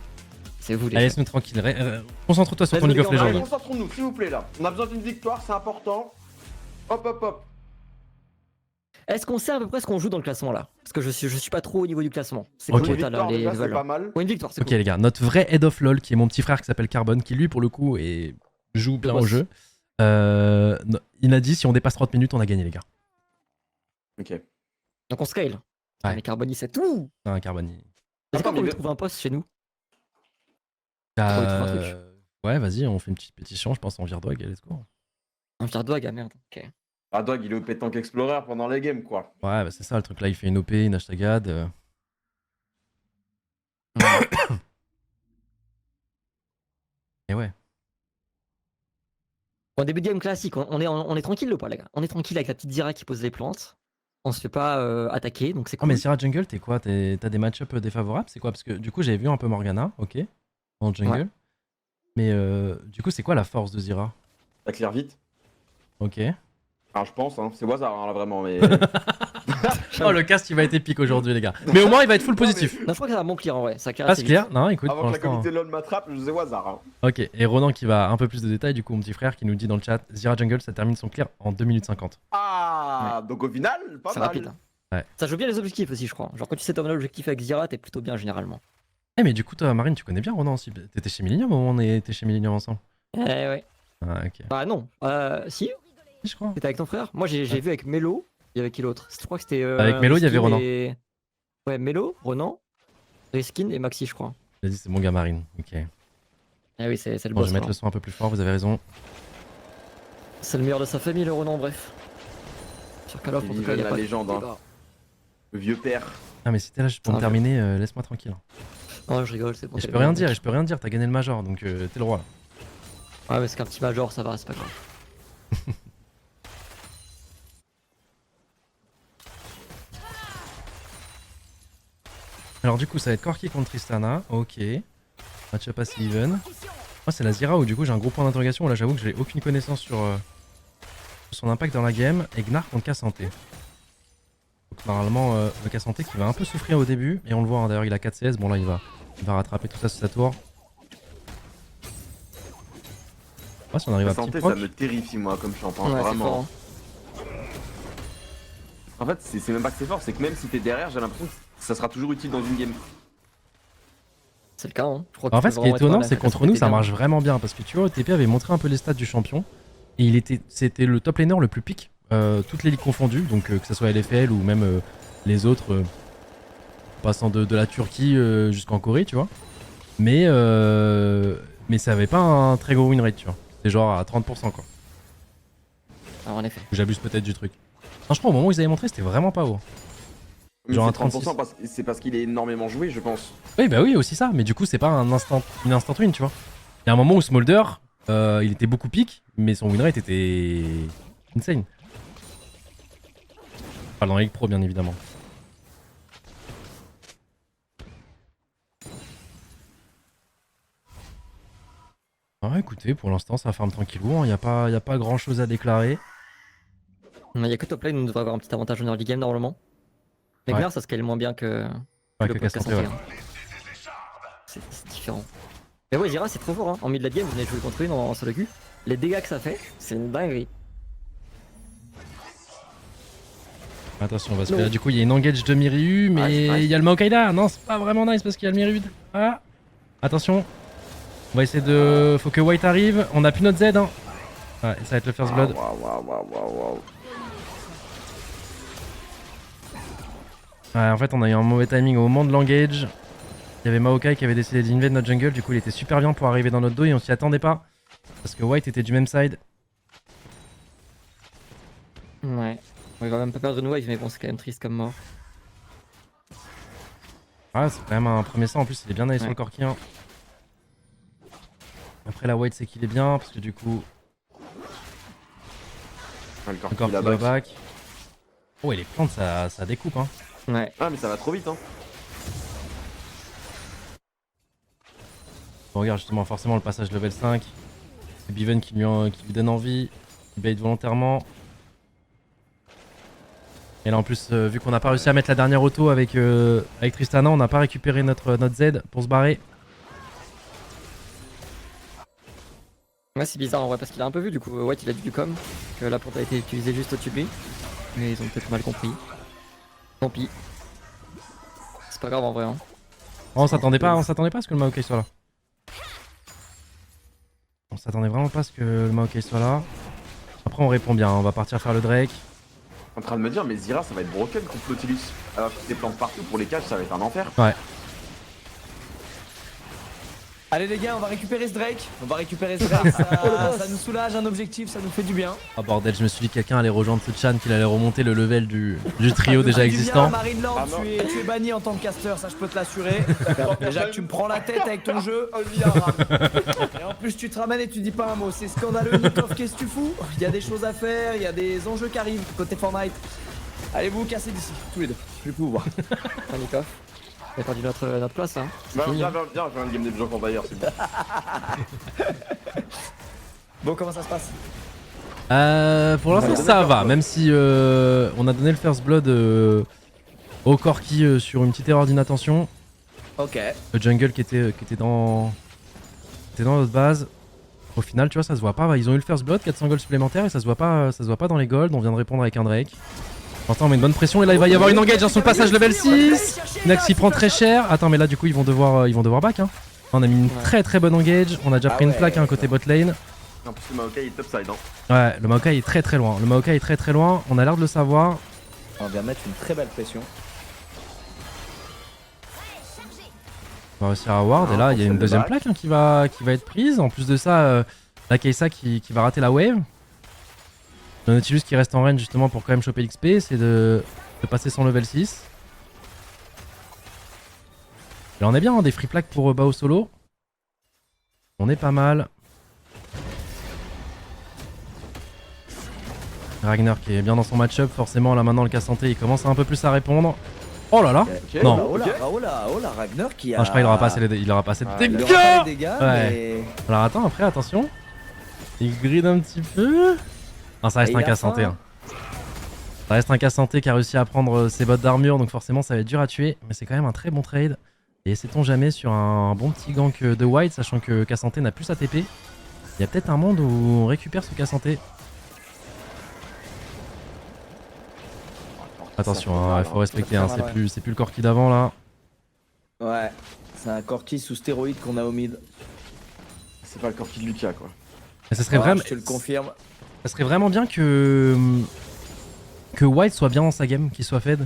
C'est vous, les Allez, jeunes. laisse-nous tranquille. Concentre-toi sur ton Vas-y, League of les gars, Legends. concentrons-nous, s'il vous plaît, là. On a besoin d'une victoire, c'est important. Hop, hop, hop. Est-ce qu'on sait à peu près ce qu'on joue dans le classement là? Parce que je suis pas trop au niveau du classement. C'est Ok. cool, Une t'as là, victoire, les déjà, c'est levels. pas mal. Ouais, une victoire, c'est Ok, cool. les gars, notre vrai head of LoL, qui est mon petit frère qui s'appelle Carbone, qui lui, pour le coup, joue bien au boss. jeu. Il a dit si on dépasse 30 minutes, on a gagné, les gars. Ok. Donc on scale. Ah, Ouais. mais Carboni, c'est tout. Non, Carbone. C'est Attends, quand on mais lui trouve un poste chez nous? il- Faut trouver un truc. Ouais, vas-y, on fait une petite pétition, je pense, en Virdwag, let's go. Un Virdwag, ah merde. Ok. Ah, Dog, il est au pétanque Explorer pendant les games, quoi. Ouais, bah c'est ça le truc là, il fait une OP, une hashtag ad. Et ouais. Bon, début de game classique, on est tranquille ou pas, les gars? On est tranquille avec la petite Zira qui pose les plantes. On se fait pas attaquer, donc c'est Oh, cool. mais Syrah Jungle, t'es quoi? T'as des match-up défavorables? C'est quoi? Parce que du coup, j'avais vu un peu Morgana, ok, en jungle. Ouais. Mais du coup, c'est quoi la force de Zyra? Ça clear vite. Ok. Alors, je pense, hein. C'est au hasard, hein, là, vraiment, mais. Oh, le cast il va être épique aujourd'hui, les gars. Mais au moins, il va être full positif. Non, je crois que ça va bon clear en vrai. Ça clear Pas assez vite. clair? Non, écoute, Avant pour que la l'instant. communauté LoL m'attrape, je faisais au hasard. Hein. Ok, et Ronan qui va un peu plus de détails, du coup, mon petit frère qui nous dit dans le chat Zyra Jungle, ça termine son clear en 2 minutes 50. Ah, donc au final, pas C'est mal. rapide. Ouais. Ça joue bien les objectifs aussi, je crois. Genre quand tu sais ton objectif avec Zira, t'es plutôt bien généralement. Eh, mais du coup, toi, Marine, tu connais bien Ronan aussi. T'étais chez Millennium au moment où on était chez Millennium ensemble. Eh ouais. Ah, ok. Bah non. Si, Je crois. t'étais avec ton frère. Moi j'ai Ouais. vu avec Melo. Il y avait qui l'autre? Je crois que c'était. Avec Melo, il y avait Riskin Ronan. Ouais, Melo, Ronan, Riskin et Maxi, je crois. Vas-y, c'est mon gars Marine. Ok. Ah oui, c'est le Bon, je boss. vais mettre alors. le son un peu plus fort, vous avez raison. C'est le meilleur de sa famille, le Ronan, bref. Sur Call of, en tout cas, il y a La pas de légende, hein. débat. Le vieux père. Ah, mais si t'es là juste pour me Ah, terminer, laisse-moi tranquille. Non, je rigole, c'est bon. Et je c'est peux le rien meilleur, dire, mec. t'as gagné le Major, donc t'es le roi là. Ouais, mais c'est qu'un petit major, ça va, c'est pas grave. Alors du coup ça va être Corki contre Tristana, ok. Match-up assez even. Moi c'est la Zyra où du coup j'ai un gros point d'interrogation, là j'avoue que j'ai aucune connaissance sur son impact dans la game. Et Gnar contre Cassante. Donc normalement le Cassante qui va un peu souffrir au début, et on le voit hein, d'ailleurs il a 4 CS, bon là il va rattraper tout ça sur sa tour. Ah, si on arrive à petit Santé, proc. ça me terrifie moi comme champ, hein, Ouais, c'est vraiment. fort, hein. En fait, c'est même pas que c'est fort, c'est que même si t'es derrière, j'ai l'impression que ça sera toujours utile dans une game. C'est le cas, hein. Je crois que En tu fait peux ce qui est vraiment être étonnant mal à c'est la contre casse nous péter ça bien. marche vraiment bien, parce que tu vois OTP avait montré un peu les stats du champion, et c'était le top laner le plus pick, toutes les ligues confondues, donc que ce soit LFL ou même les autres, passant de la Turquie jusqu'en Corée, tu vois. Mais ça avait pas un très gros win rate, tu vois. C'était genre à 30% quoi. Alors, en effet. J'abuse peut-être du truc. Franchement au moment où ils avaient montré c'était vraiment pas haut. Mais Genre c'est un 36. 30%, c'est parce qu'il est énormément joué, je pense. Oui bah oui aussi ça, mais du coup c'est pas une instant win, tu vois. Il y a un moment où Smolder, il était beaucoup pick, mais son win rate était insane. Pas dans la Ligue Pro bien évidemment. Ah écoutez, pour l'instant ça farm tranquillou, il y a pas grand chose à déclarer. Il y a que top lane, on devrait avoir un petit avantage en early game normalement. Mais Ouais. Gnar, ça scale moins bien que Ouais, le que pote Cassante, Cassante, ouais. hein. C'est différent. Mais ouais, Zyra, c'est trop fort, hein. En mid late game, vous venez de jouer contre une en solo queue. Les dégâts que ça fait, c'est une dinguerie. Attention parce que Non. là du coup il y a une engage de Miryu, mais Ah, c'est nice. il y a le Maokai là. Non c'est pas vraiment nice parce qu'il y a le Miryu. Ah. Attention. On va essayer de... Faut que White arrive, on a plus notre Z hein. Ouais, ça va être le first blood. Waouh. Ouais, en fait on a eu un mauvais timing au moment de l'engage. Il y avait Maokai qui avait décidé d'invade notre jungle, du coup il était super bien pour arriver dans notre dos et on s'y attendait pas. Parce que White était du même side. Ouais. On va même pas perdre une wave, mais bon, c'est quand même triste comme mort. Ah c'est quand même un premier sang, en plus il est bien allé sur Ouais. le Corki hein. Après la White c'est qu'il est bien, parce que du coup Le corps le Corki qui va la back. Oh et les plantes ça découpe hein. Ouais. Ah, mais ça va trop vite, hein. On regarde justement forcément le passage level 5. C'est Biven qui lui donne envie. Il bait volontairement. Et là en plus vu qu'on n'a pas réussi à mettre la dernière auto avec Tristana, on n'a pas récupéré notre Z pour se barrer. Ouais, c'est bizarre en vrai, parce qu'il a un peu vu du coup. White, il a dit du com, que la plante a été utilisée juste au-dessus de lui. Mais ils ont peut-être mal compris. Tant pis. C'est pas grave en vrai, hein. Oh, on s'attendait pas à ce que le Maokai soit là. On s'attendait vraiment pas à ce que le Maokai soit là. Après on répond bien, on va partir faire le Drake. En train de me dire, mais Zyra, ça va être broken contre Nautilus. Alors que des plantes partout pour les caches, ça va être un enfer. Ouais. Allez les gars, on va récupérer ce Drake. Ça nous soulage un objectif, ça nous fait du bien. Oh bordel, je me suis dit que quelqu'un allait rejoindre ce Chan, qu'il allait remonter le level du trio déjà existant. Marine Lord, Ah non. tu es banni en tant que caster, ça je peux te l'assurer. Déjà que tu me prends la tête avec ton jeu. Et en plus tu te ramènes et tu dis pas un mot, c'est scandaleux Nikov, qu'est-ce que tu fous? Il y a des choses à faire, il y a des enjeux qui arrivent côté Fortnite. Allez vous casser d'ici, tous les deux, je vais plus vous voir. Panikov. On a perdu notre place, hein. C'est fini, Viens, hein. je fais un game des gens d'ailleurs, c'est bon. Bon, comment ça se passe? Pour l'instant ça va, même si on a donné le first blood au Corki sur une petite erreur d'inattention. Ok. Le jungle qui était dans notre base. Au final, tu vois, ça se voit pas. Ils ont eu le first blood, 400 gold supplémentaires et ça se voit pas dans les golds. On vient de répondre avec un Drake. Pour l'instant, on met une bonne pression et là il va y avoir une engage sur le passage level 6. Nax il prend très cher. Attends, mais là du coup ils vont devoir back. Hein. On a mis une très bonne engage. On a déjà pris une plaque côté bot lane. En plus, le Maokai est topside, hein. Ouais, le Maokai est très loin. Le Maokai est très loin. On a l'air de le savoir. On vient mettre une très belle pression. On va réussir à ward. Et là il y a une deuxième plaque hein, qui va être prise. En plus de ça, la Kai'Sa qui va rater la wave. Le Nautilus qui reste en range justement pour quand même choper l'XP, c'est de passer son level 6. Là on est bien, hein, des free plaques pour Bao solo. On est pas mal. Ragnar qui est bien dans son match-up, forcément là maintenant le Cassante il commence un peu plus à répondre. Oh là là. Ok, Non. Oh là, ok. oh là, Ragnar qui a. Non, je crois qu'il aura pas assez de dégâts. Il aura pas assez de Ouais, Il dégâts. aura pas les dégâts, Ouais. mais. Alors attends, après, attention. Il gride un petit peu. Non, ça reste Et un il a cas santé. faim. Hein. Ça reste un cas santé qui a réussi à prendre ses bottes d'armure, donc forcément ça va être dur à tuer. Mais c'est quand même un très bon trade. Et sait-on jamais sur un bon petit gank de White, sachant que Casanté n'a plus sa TP. Il y a peut-être un monde où on récupère ce Casanté. Attention, il faut respecter, hein, faire mal, c'est plus le Corki d'avant là. Ouais, c'est un Corki sous stéroïde qu'on a au mid. C'est pas le Corki de Lucas quoi. Mais ce serait, Ah, vraiment, je te le confirme. ça serait vraiment bien que White soit bien dans sa game, qu'il soit fed.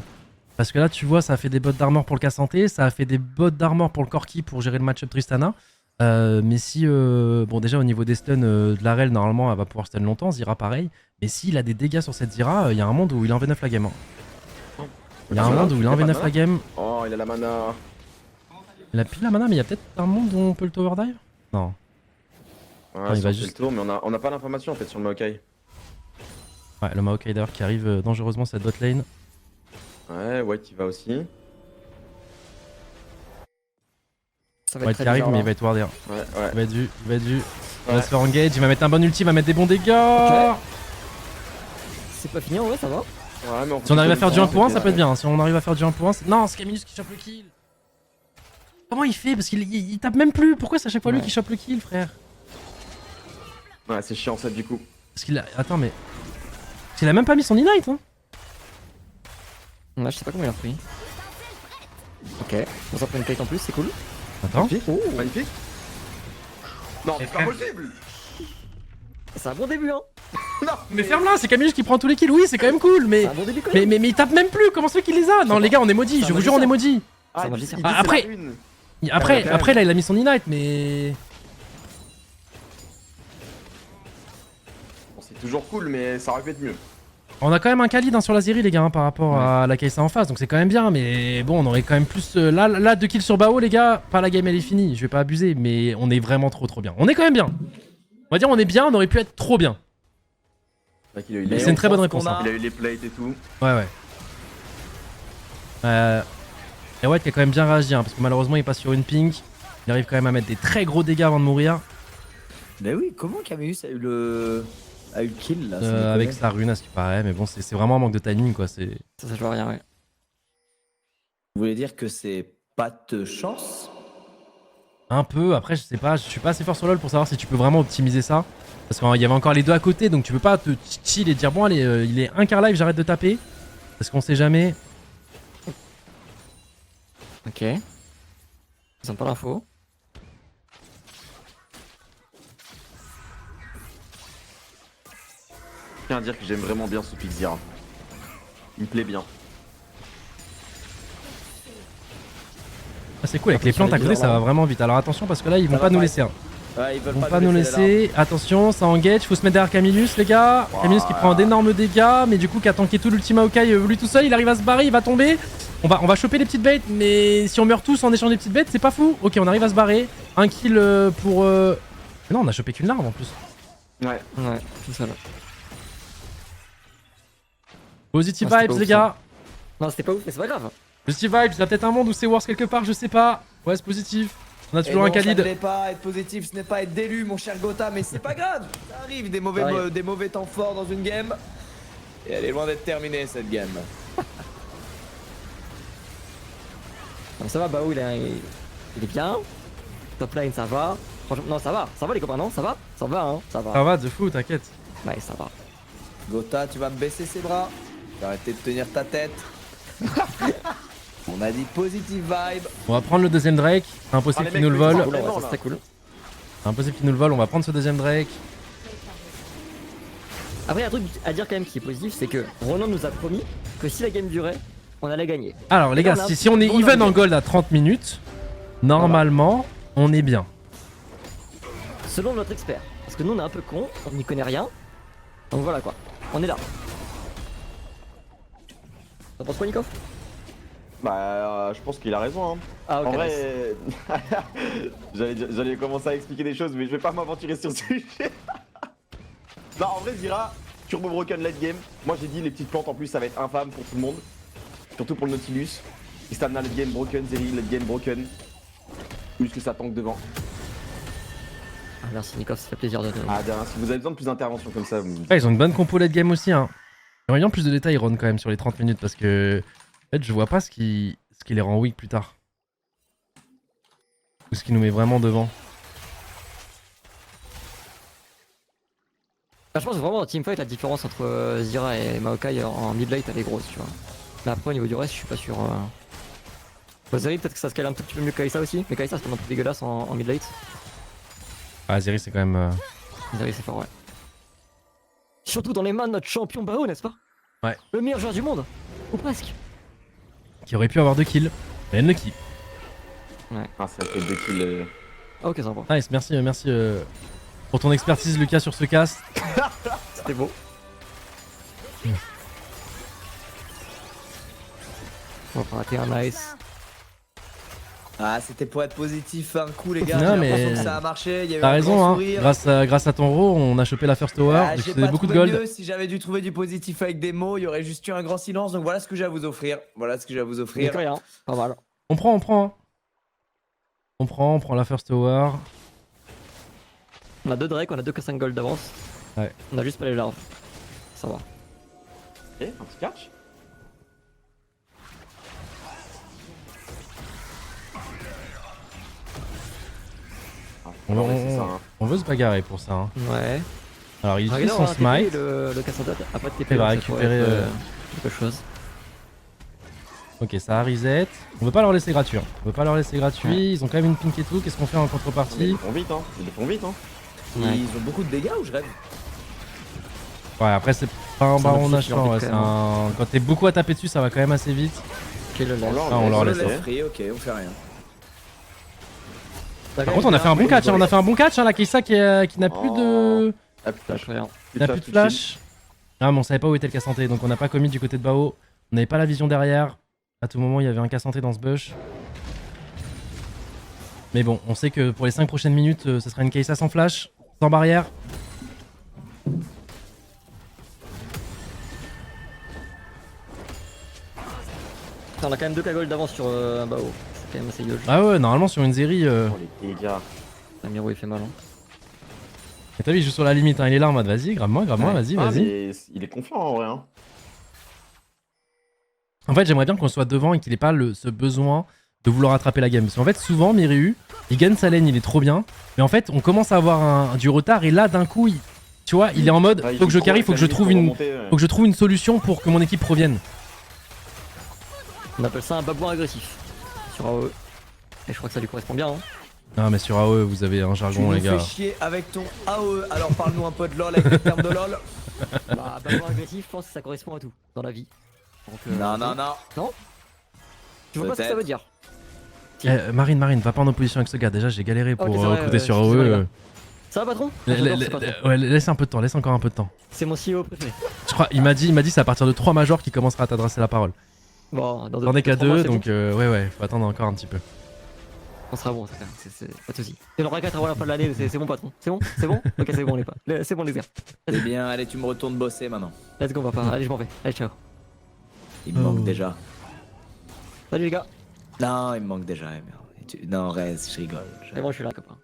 Parce que là, tu vois, ça a fait des bottes d'armor pour le Casanté, ça a fait des bottes d'armor pour le Corki pour gérer le match-up Tristana. Mais si, bon, déjà au niveau des stuns de la rel, normalement, elle va pouvoir stun longtemps, Zira pareil. Mais s'il a des dégâts sur cette Zira, il y a un monde où il est en V9 la game. Hein. Il y a un monde où il est en V9 la game. Oh, il a la mana. Il a pile la mana, mais il y a peut-être un monde où on peut le tower dive. Non. Ouais, il si va on fait juste- le tour, mais on n'a pas l'information en fait sur le Maokai. Ouais, le Maokai d'ailleurs qui arrive dangereusement cette bot lane. Ouais, White il va aussi. Ça va White être très qui arrive, bizarre, mais il là. va être wardé. Ouais, ouais. Il va être vu, il va être vu. Il va Ouais. se faire engage, il va mettre un bon ulti, il va mettre des bons dégâts. Ok. C'est pas fini en vrai, ça va. Ouais, mais Si on arrive à faire du 1 pour 1, ça c'est peut être bien. Si on arrive à faire du 1 pour 1, non, c'est Caminus qui chope le kill. Comment il fait? Parce qu'il tape même plus. Pourquoi c'est à chaque fois lui Ouais. qui chope le kill, frère? Ouais, c'est chiant ça du coup. Parce qu'il a. Attends, mais. Parce qu'il a même pas mis son Ignite, hein. Là, je sais pas comment il a repris. Ok, on s'en prend une kite en plus, c'est cool. Attends. Magnifique. Non, c'est pas possible. C'est un bon début, hein. Non, Mais ferme-la, c'est Caminus qui prend tous les kills. Oui, c'est quand même cool, mais. C'est un bon début quand même. Mais il tape même plus. Comment ça fait qu'il les a? Non, les gars, on est maudits. C'est un Je vous jure, on est maudits. Ah, C'est un il magicien. dit Ah, c'est après- la une. Après, Ouais, après, là, il a mis son Ignite, mais. Bon, c'est toujours cool, mais ça aurait pu être mieux. On a quand même un Khalid hein, sur la Zeri les gars hein, par rapport à la Kai'Sa en face, donc c'est quand même bien, mais bon on aurait quand même plus... Là 2 kills sur Bao les gars, pas la game elle est finie, je vais pas abuser, mais on est vraiment trop bien. On est quand même bien. On va dire on est bien, on aurait pu être trop bien. C'est vrai qu'il a eu Et les- c'est une très bonne pense réponse. qu'on a- Hein. Il a eu les plates et tout. Ouais. Et White qui a quand même bien réagi, hein, parce que malheureusement il passe sur une pink, il arrive quand même à mettre des très gros dégâts avant de mourir, Mais oui, comment Camus a eu le kill là sans déconner. avec sa rune à ce qui paraît, mais bon c'est vraiment un manque de timing quoi, c'est... Ça joue à rien, ouais. Vous voulez dire que c'est pas de chance? Un peu, après je sais pas, je suis pas assez fort sur LoL pour savoir si tu peux vraiment optimiser ça. Parce qu'il y avait encore les deux à côté, donc tu peux pas te chill et dire bon allez, il est un quart live, j'arrête de taper. Parce qu'on sait jamais. Ok. Ils ont pas l'info. Je tiens à dire que j'aime vraiment bien ce Pixira. Il me plaît bien. Ah, c'est cool, avec les plantes à côté ça va vraiment vite. Alors attention parce que là ils vont Ça pas va nous pas laisser. Hein. Ouais, ils Ils veulent vont pas nous laisser. Attention, ça engage, faut se mettre derrière Camillus les gars. Camillus qui prend d'énormes dégâts, mais du coup qui a tanké tout l'ultima Maokai lui tout seul, il arrive à se barrer, il va tomber. On va choper les petites bêtes, mais si on meurt tous en échange des petites bêtes, c'est pas fou. Ok, on arrive à se barrer. Un kill pour... Mais non, on a chopé qu'une larve en plus. Ouais. Ouais, tout seul. Positive Ah, c'était vibes pas les ouf, gars. Non, c'était pas ouf, mais c'est pas grave. Positive vibes, il y a peut-être un monde où c'est worse quelque part, je sais pas. Ouais, c'est positif. On a toujours un Ça Khalid. n'est pas être positif, ce n'est pas être d'élu, mon cher Gotha, mais c'est pas grave. Ça arrive, des mauvais, Ça arrive. des mauvais temps forts dans une game. Et elle est loin d'être terminée cette game. Non, ça va, Bao, il est bien. Top lane, ça va. Franchement, non, ça va les copains, non, ça va, hein, ça va. Ça va, de fou, t'inquiète. Ouais, ça va. Gotha, tu vas me baisser ses bras. Tu vas arrêter de tenir ta tête. On a dit positive vibe. On va prendre le deuxième Drake. C'est impossible Ah, les qu'il nous le mecs, vole. mais Cool, ouais, vraiment, ça là. c'était cool. C'est impossible qu'il nous le vole. On va prendre ce deuxième Drake. Après, il y a un truc à dire quand même qui est positif, c'est que Ronan nous a promis que si la game durait, on allait gagner. Alors les gars, on a si on est bon even argument. en gold à 30 minutes, normalement, on est bien. Selon notre expert. Parce que nous on est un peu cons, on n'y connaît rien. Donc voilà quoi, on est là. T'en penses quoi Nikov? Bah, je pense qu'il a raison. Hein. Ah ok. En nice. vrai, j'allais commencer à expliquer des choses, mais je vais pas m'aventurer sur ce sujet. Non, en vrai, Zira, Turbo Broken late game. Moi, j'ai dit les petites plantes en plus, ça va être infâme pour tout le monde. Surtout pour le Nautilus. Tristana, let game broken, Zeri, let game broken. Juste que ça tank devant. Ah, merci Nikos, ça fait plaisir de te. Ah, derrière, si vous avez besoin de plus d'interventions comme ça, vous me dites. Ouais, ils ont une bonne compo late game aussi. Hein. J'aimerais bien plus de détails, Ron, quand même, sur les 30 minutes parce que. En fait, je vois pas ce qui les rend weak plus tard. Ou ce qui nous met vraiment devant. Bah, je pense que vraiment dans Teamfight, la différence entre Zyra et Maokai en mid late elle est grosse, tu vois. Mais après, au niveau du reste, je suis pas sûr. Zeri, peut-être que ça scale un tout petit peu mieux que Kai'Sa aussi, mais Kai'Sa c'est pas un peu dégueulasse en mid late. Ah, Zeri, c'est quand même. Zeri, c'est fort, ouais. Surtout dans les mains de notre champion Bao, n'est-ce pas? Ouais. Le meilleur joueur du monde, ou presque. Qui aurait pu avoir 2 kills. Mais unlucky. Ah, ça fait 2 kills. Ah, ok, sympa. Nice, merci pour ton expertise, Lucas, sur ce cast. C'était beau. On va rater un nice. Ah, c'était pour être positif un coup, les gars. Non, J'ai mais l'impression que ça a marché. Il y a eu T'as un raison, grand hein. sourire. Grâce à ton rôle, on a chopé la first tower. Ah, J'ai j'ai fait pas beaucoup de trouvé gold. mieux. Si j'avais dû trouver du positif avec des mots, il y aurait juste eu un grand silence. Donc voilà ce que j'ai à vous offrir. Voilà ce que j'ai à vous Mais offrir. que rien, pas mal. On prend. Hein. On prend la first tower. On a 2 Drake, on a 2 K5 gold d'avance. Ouais. On a juste pas les larves. Ça va. Ok, un petit catch. Ah, On, ouais, c'est ça, hein. on veut se bagarrer pour ça. Hein. Ouais. Alors il utilise Regarde, son on a TP, smite. le K5 a pas de TP. Il va donc ça pourrait récupérer, être, quelque chose. Ok, ça a reset. On veut pas leur laisser gratuit. Hein. On veut pas leur laisser gratuit. Ouais. Ils ont quand même une pink et tout. Qu'est-ce qu'on fait en Ils contrepartie? le font vite, hein. Ils le font vite, hein. Ouais. Ils ont beaucoup de dégâts ou je rêve? Ouais, après c'est pas un C'est baron un en petit achetant. Ouais, qui c'est leur un... Quand t'es beaucoup à taper dessus, ça va quand même assez vite. Ok, le laisse. on leur On le laisse, laisse free, ok, on fait rien. Par contre, on a fait un bon catch. Hein. On a fait un bon catch. Hein, la Kai'Sa qui n'a plus de. Ah putain, Flash, rien. N'a plus de flash. Ah, mais on savait pas où était le K-Santé, donc on n'a pas commis du côté de Bao. On n'avait pas la vision derrière. À tout moment, il y avait un K-Santé dans ce bush. Mais bon, on sait que pour les 5 prochaines minutes, ce sera une Kai'Sa sans flash, sans barrière. On a quand même 2 K gold d'avance sur Bao. C'est quand même assez huge. Ah ouais, normalement sur une Zeri. Oh les dégâts. Miro il fait mal. Hein. Et t'as vu, il joue sur la limite, hein. Il est là en mode vas-y, grave-moi, Ouais. vas-y, Ah, vas-y. mais il est confiant en vrai, hein. En fait, j'aimerais bien qu'on soit devant et qu'il ait pas ce besoin de vouloir attraper la game. Parce qu'en fait, souvent, Mireu, il gagne sa lane, il est trop bien. Mais en fait, on commence à avoir du retard et là, d'un coup, tu vois, il est en mode Ah, il faut que je joue carry, trop faut que je avec la trouve limite une. pour remonter, ouais. Faut que je trouve une solution pour que mon équipe revienne. On appelle ça un babouin agressif. Sur AOE. Et je crois que ça lui correspond bien. Hein. Ah, mais sur AOE, vous avez un Tu jargon, nous les gars. fais chier avec ton AOE. Alors parle-nous un peu de LoL avec les termes de LoL. Bah, babouin agressif, je pense que ça correspond à tout dans la vie. Donc, Non, non, non. Je vois pas ce que ça veut dire. Marine, va pas en opposition avec ce gars. Déjà, j'ai galéré pour Ok, c'est vrai, recruter sur je suis désolé, AOE. gars. Ça va, patron? J'adore ce patron. Ouais, laisse un peu de temps, laisse encore un peu de temps. C'est mon CEO préféré. Je crois, il m'a dit c'est à partir de 3 majors qu'il commencera à t'adresser la parole. Bon, dans T'en es qu'à 3 mois, 2, c'est donc bon. ouais, faut attendre encore un petit peu. On sera bon, c'est pas de soucis. Et on aura 4 avant la fin de l'année, c'est bon, patron. C'est bon? C'est bon? Ok, c'est bon, les pas. C'est bon, les gars. Eh bien, allez, tu me retournes bosser maintenant. Let's go, papa. Allez, je m'en vais. Allez, ciao. Il me manque déjà. Salut, les gars. Non, il me manque déjà. Merde. Non, reste, je rigole. Et moi, je suis là, copain.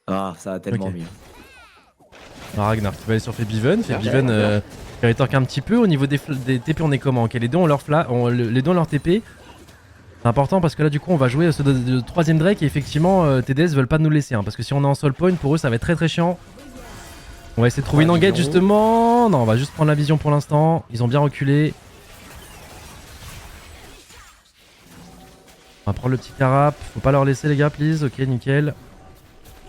Ah, ça va tellement Ok. mieux. Alors Ragnar, tu vas aller sur Febiven. Febiven, bien. il rétorque un petit peu. Au niveau des TP, on est comment? Ok, les deux ont leur les deux ont leur TP. C'est important parce que là, du coup, on va jouer ce troisième Drake et effectivement, TDS veulent pas nous laisser. Hein, parce que si on est en soul point, pour eux, ça va être très très chiant. On va essayer de trouver une engage justement. Non, on va juste prendre la vision pour l'instant. Ils ont bien reculé. On va prendre le petit carap. Faut pas leur laisser, les gars, please. Ok, nickel.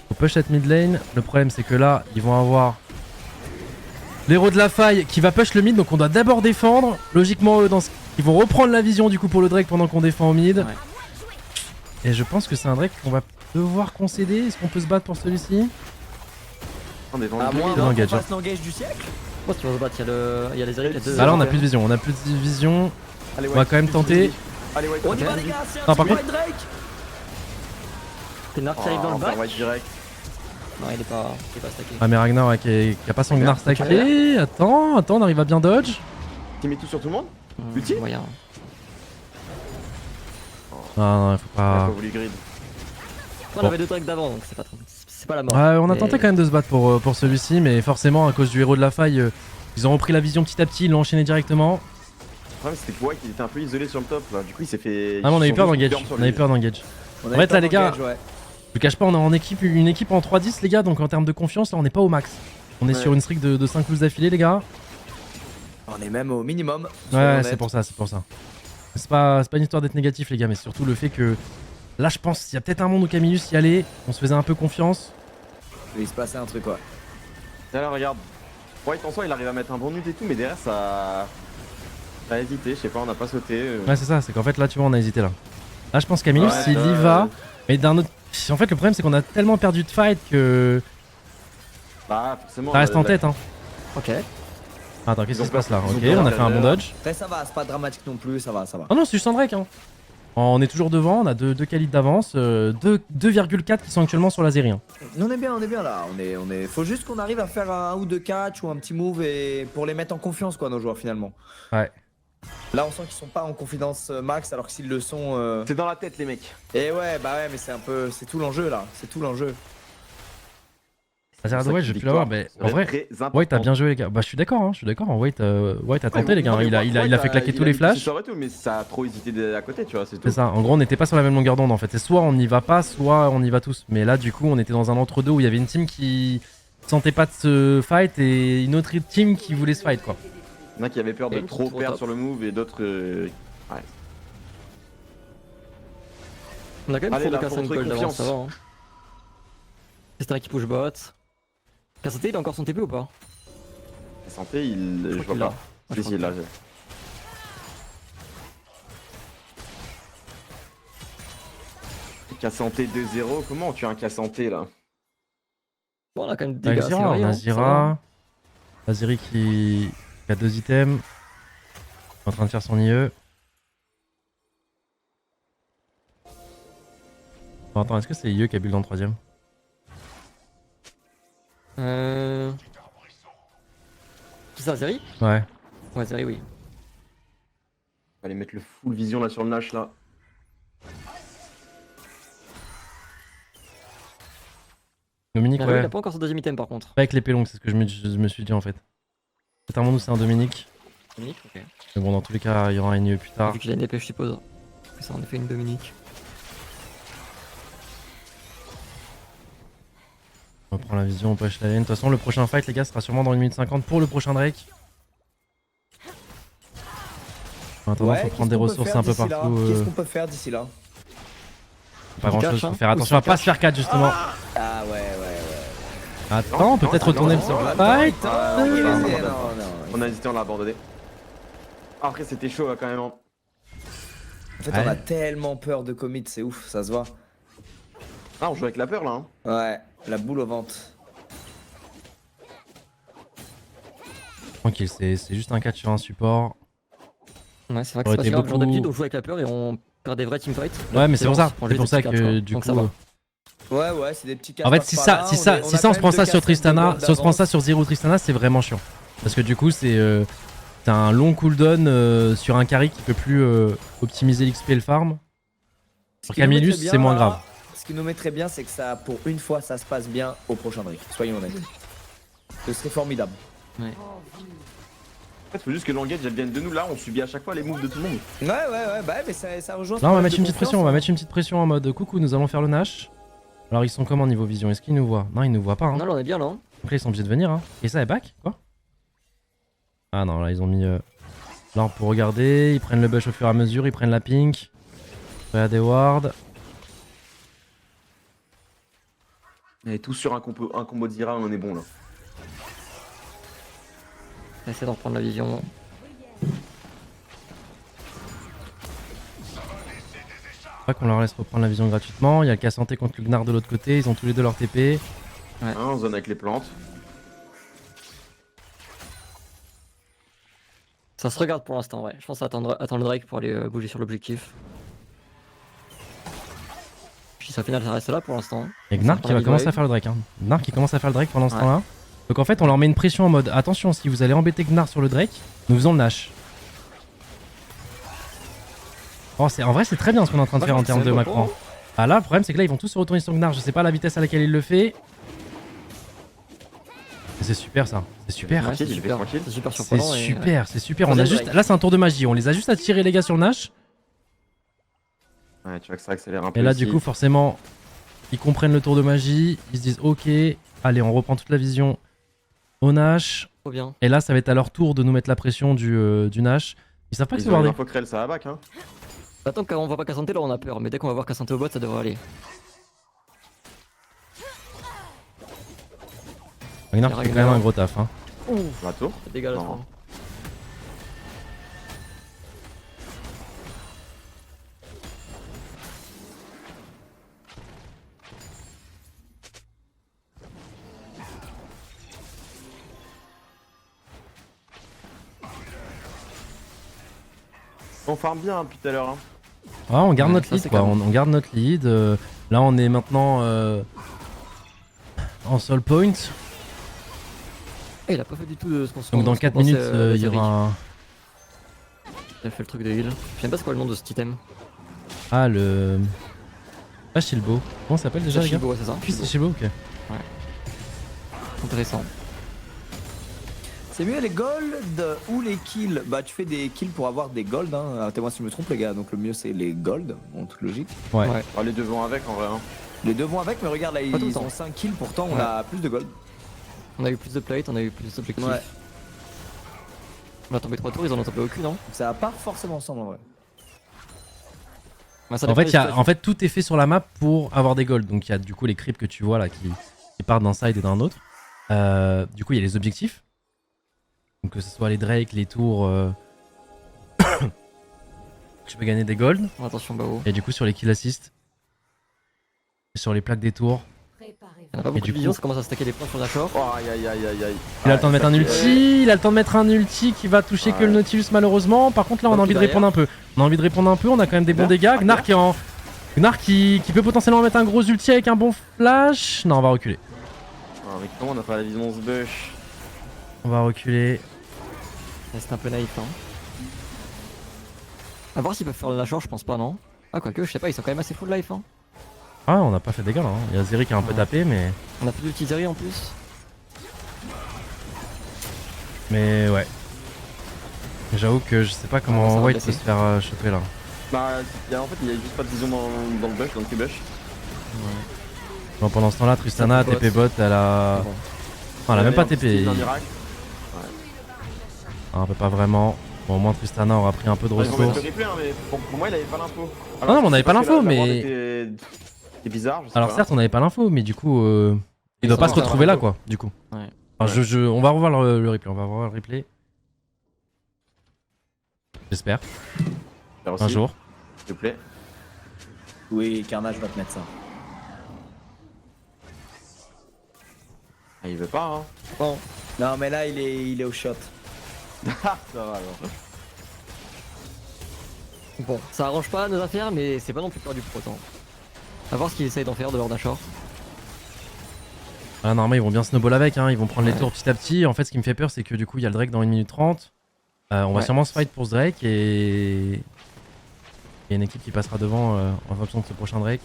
Faut push cette mid lane. Le problème, c'est que là, ils vont avoir l'héros de la faille qui va push le mid. Donc, on doit d'abord défendre. Logiquement, eux, ils vont reprendre la vision du coup pour le Drake pendant qu'on défend au mid. Ouais. Et je pense que c'est un Drake qu'on va devoir concéder. Est-ce qu'on peut se battre pour celui-ci? On est dans À le moins mid, non, qu'on gadget. fasse l'engage du siècle. Je pense qu'il va se battre. Il y a les arrêts, il y a 2. Ah là, on a plus de vision. On a plus de vision. Allez, On va quand même tenter. Allez, ouais, On y va, les gars, c'est Non, un par petit contre- White Drake. C'est Narc qui arrive dans le bac. Ouais, direct. Non, il est pas stacké. Ah, mais Ragnar ouais, qui a pas son Gnar stacké. Attends, on arrive à bien dodge. Tu mets tout sur tout le monde? Mmh, Ulti moyen. Non, non, faut Il a pas pas. voulu grid. On Bon. avait 2 drakes d'avant, donc c'est pas trop. C'est pas la mort. Ouais, on a Mais- tenté quand même de se battre pour celui-ci, mais forcément, à cause du héros de la faille, ils ont repris la vision petit à petit, ils l'ont enchaîné directement. Le problème c'était que White il était un peu isolé sur le top là. Du coup il s'est fait. Ah, mais on a eu ils peur sont d'engage. juste sur On a eu lui. peur d'engage. On En a fait, eu peur là, les gars, d'engage, ouais. Je vous cache pas, on est en équipe, une équipe en 3-10, les gars, donc en termes de confiance, là, on n'est pas au max. On est Ouais. sur une streak de 5 loses d'affilée, les gars. On est même au minimum. soyons Ouais, honnêtes. c'est pour ça, c'est pour ça. C'est pas une histoire d'être négatif, les gars, mais surtout le fait que. Là, je pense qu'il y a peut-être un monde où Camillus y allait, on se faisait un peu confiance. Il se passait un truc, ouais. Et là regarde. White en soi il arrive à mettre un bon nut et tout, mais derrière ça. Ça a hésité, je sais pas, on a pas sauté. Ouais, c'est ça, c'est qu'en fait, là, tu vois, on a hésité là. Là, je pense que Camillus, Ouais, il y va, mais d'un autre. En fait, le problème, c'est qu'on a tellement perdu de fight que. Bah forcément. Ça reste en tête, hein. Ok. Attends, qu'est-ce Ils qui ont se passe là? pas- ils ont Ok, pas on a fait un bon regardé. dodge. Après, ça va, c'est pas dramatique non plus, ça va, ça va. Ah non, c'est juste un Drake, hein. On est toujours devant, on a deux qualités d'avance, 2,4 qui sont actuellement sur la série. Hein. On est bien là. On est. Faut juste qu'on arrive à faire un ou deux catch ou un petit move et pour les mettre en confiance, quoi, nos joueurs finalement. Ouais. Là, on sent qu'ils sont pas en confidence max, alors que s'ils le sont. C'est dans la tête les mecs. Et ouais, bah ouais, mais c'est un peu. C'est tout l'enjeu là. C'est tout l'enjeu. Ouais, je vais plus l'avoir, mais en vrai, White a bien joué, les gars. Bah, je suis d'accord, hein, je suis d'accord. White a tenté, les gars. Il a fait claquer tous les flashs. Mais ça a trop hésité à côté, tu vois, c'est tout. C'est ça. En gros, on n'était pas sur la même longueur d'onde en fait. C'est soit on n'y va pas, soit on y va tous. Mais là, du coup, on était dans un entre-deux où il y avait une team qui sentait pas de se fight et une autre team qui voulait se fight, quoi. Il y en a qui avaient peur de Et trop trop perdre top. sur le move et d'autres. On a quand même Allez, trop de là, K5 faut gold montrer d'avance, ça va. confiance. Hein. C'est qui push bot. Kassaté, il a encore son TP ou pas? La santé, je crois vois qu'il l'a. pas. Ah, je Si, crois si, là. K-santé 2-0, comment tu as un K-santé là? Bon, on a quand même des Avec dégâts. Zira, on a ça va. Zira. Aziri qui a 2 items. En train de faire son IE. Bon, attends, est-ce que c'est IE qui a build en 3ème? C'est ça, Zeri? Ouais. Ouais, Zeri, oui. Allez mettre le full vision là sur le Nash là. Dominique, Ah, lui, ouais. il a pas encore son deuxième item par contre. Pas avec l'épée longue, c'est ce que je me suis dit en fait. C'est un monde où c'est un Dominique. Dominique, ok. Mais bon, dans tous les cas, il y aura un IE plus tard. Vu qu'il a une épée, je suppose. C'est en effet une Dominique. On prend la vision, on push la lane. De toute façon, le prochain fight, les gars, sera sûrement dans 1 minute 50 pour le prochain Drake. En attendant, faut prendre des ressources un peu partout. Qu'est-ce qu'on peut faire d'ici là? Pas grand chose, Catch, faut hein. faire attention à pas se faire 4 justement. Ah ouais. Attends, peut-être retourner sur le fight. Ah, Non, on peut pas, non, on peut pas. non. On a hésité, on l'a abandonné. Après c'était chaud là, quand même. Hein. En fait, Ouais. on a tellement peur de commit, c'est ouf, ça se voit. Ah, on joue avec la peur là. Hein. Ouais, la boule au ventre. Tranquille, c'est juste un catch sur un support. Ouais, c'est vrai que Aurait c'est pas été si grave. Genre beaucoup- d'habitude, on joue avec la peur et on perd des vrais teamfights. Ouais, mais c'est pour ça. On C'est joue pour des ça petits catch, que quoi. du Donc coup. ça va. Ouais, c'est des petits cas. En fait, si ça on se prend ça sur Tristana, si on se prend ça sur Zero Tristana, c'est vraiment chiant. Parce que du coup, c'est un long cooldown sur un carry qui peut plus optimiser l'XP et le farm. Pour Camillus, c'est moins grave. Ce qui nous mettrait bien, c'est que ça, pour une fois, ça se passe bien au prochain Drake. Soyons honnêtes. Ce serait formidable. En fait, faut juste que l'engage elle vienne de nous là. On subit à chaque fois les moves de tout le monde. Ouais, bah, mais ça rejoint. Là, on va mettre une petite pression, on va mettre une petite pression en mode coucou, nous allons faire le Nash. Alors, ils sont comment niveau vision? Est-ce qu'ils nous voient? Non, ils nous voient pas. Hein. Non, là on est bien là. Hein. Après, ils sont obligés de venir. Hein. Et ça est back? Quoi? Ah non, là, ils ont mis l'arbre pour regarder. Ils prennent le bush au fur et à mesure. Ils prennent la pink. Regarde des wards. Et tous sur un combo de Zira, on est bon là. On va essayer de reprendre la vision. Pas qu'on leur laisse reprendre la vision gratuitement. Il y a le Cassanté contre le Gnar de l'autre côté. Ils ont tous les deux leur TP. Hein, on zone avec les plantes. Ça se regarde pour l'instant, ouais. Je pense attendre le Drake pour aller bouger sur l'objectif. Puis au final ça reste là pour l'instant. Il y a Gnar Ça qui prend va la commencer à wave. faire le Drake. Hein. Gnar qui commence à faire le Drake pendant ce Ouais. temps-là. Donc en fait, on leur met une pression en mode attention, si vous allez embêter Gnar sur le Drake, nous faisons le Nash. Oh, en vrai, c'est très bien ce qu'on est en train de Moi, faire je en termes pense de que c'est macro. bon. Ah là, le problème, c'est que là, ils vont tous se retourner sur Gnar. Je sais pas la vitesse à laquelle il le fait. Mais c'est super ça. C'est super. Ouais, c'est il est super. tranquille. C'est super C'est surprenant. et- super, c'est super. On a Troisième juste... break. Là, c'est un tour de magie. On les a juste à tirer, les gars, sur Nash. Ouais, tu vois que ça accélère un peu. Et là, aussi. du coup, forcément, ils comprennent le tour de magie. Ils se disent, ok, allez, on reprend toute la vision au Nash. Trop bien. Et là, ça va être à leur tour de nous mettre la pression du Nash. Ils savent pas que c'est Ils ont une bordé. info crêle, ça va back, hein. Attends, quand on voit pas Cassante là, on a peur. Mais dès qu'on va voir Cassante au bot, ça devrait aller. Gnar qui fait quand même un gros taf. Hein. La tour. Ça dégage. Non. On farm bien hein, depuis tout à l'heure. Hein. Ouais, on garde Ouais, notre ça, lead c'est quoi. calme. On garde notre lead. Là, on est maintenant en soul point. Eh, il a pas fait du tout de ce qu'on se Donc dans 4 minutes, il y aura un... Il a fait le truc de heal. Je sais même pas c'est quoi le nom de cet item. Ah, le... Ah, Shilbo. Comment ça s'appelle déjà, les gars? Shibo, ouais, c'est ça. C'est Shilbo, ok. Intéressant. C'est mieux les gold ou les kills? Bah tu fais des kills pour avoir des gold, hein. Arrêtez-moi si je me trompe les gars, donc le mieux c'est les gold, en toute logique. Ouais. Ouais. Ah, les deux vont avec en vrai. Hein. Les deux vont avec, mais regarde là, Pas tout le ils temps. ont 5 kills, pourtant on Ouais. a plus de gold. On a eu plus de plates, on a eu plus d'objectifs. Ouais. On a tombé 3 tours, ils en ont tombé aucune, non? Ça va pas forcément ensemble en vrai. Ouais, ça En dépend fait, des il y a, situations. en fait, tout est fait sur la map pour avoir des golds. Donc il y a du coup les creeps que tu vois là qui partent d'un side et d'un autre. Du coup, il y a les objectifs. Donc que ce soit les Drake, les tours, tu peux gagner des golds. Attention, Bao. Et du coup sur les kill assist, sur les plaques des tours, Il y en a pas beaucoup du de vision, coup- ça commence à stacker les points sur la shore. Oh, aïe aïe aïe aïe aïe. il a le temps de mettre un ulti, il a le temps de mettre un ulti qui va toucher que le Ouais. Nautilus malheureusement. Par contre là on a Donc, envie de derrière. répondre un peu. On a envie de répondre un peu, on a quand même des bons Gnar, dégâts. Gnar Gnar. qui est en... Gnar qui peut potentiellement mettre un gros ulti avec un bon flash. Non, on va reculer. Ah, mais comment on a pas la vision de ce bush? On va reculer. C'est un peu naïf, hein. A voir s'ils peuvent faire le nageur, je pense pas, non? Ah, quoique, je sais pas, ils sont quand même assez full life, hein. Ah, on n'a pas fait de dégâts là. Hein. Il y a Zeri qui a un peu Ouais. tapé, mais. On a plus d'utilisateurs en plus. Mais ouais. J'avoue que je sais pas ça comment va White peut blesser. se faire choper là. Bah, en fait, il y a juste pas de vision dans le bush, dans le Q-bush. Bon, pendant ce temps-là, Tristana, TP TP bot, elle a. Bon. Enfin, elle a même pas TP. Un miracle. Un peu pas vraiment. Bon, au moins Tristana aura pris un peu de Ils vont mettre ressources. le replay, hein, mais pour moi, il avait pas l'info. non, mais on avait pas l'info, mais- C'est bizarre, je sais Alors pas. certes, on avait pas l'info, mais du coup, il doit Ça pas va, se ça va, retrouver là l'info. quoi, du coup. Ouais. Enfin, on va revoir le replay, on va revoir le replay. J'espère, Faire aussi, un jour. S'il te plaît. Oui, Carnage va te mettre ça. Ah, il veut pas, hein. Bon, Non mais là il est au shot. Ah, ça va alors. bon, ça arrange pas nos affaires, mais c'est pas non plus peur du proton. A voir ce qu'ils essayent d'en faire de leur nashor. Ah, normalement, ils vont bien snowball avec, hein. Ils vont prendre les Ouais. tours petit à petit. En fait, ce qui me fait peur, c'est que du coup, il y a le Drake dans 1 minute 30. On va Ouais. sûrement se fight pour ce Drake et. Il y a une équipe qui passera devant en fonction de ce prochain Drake.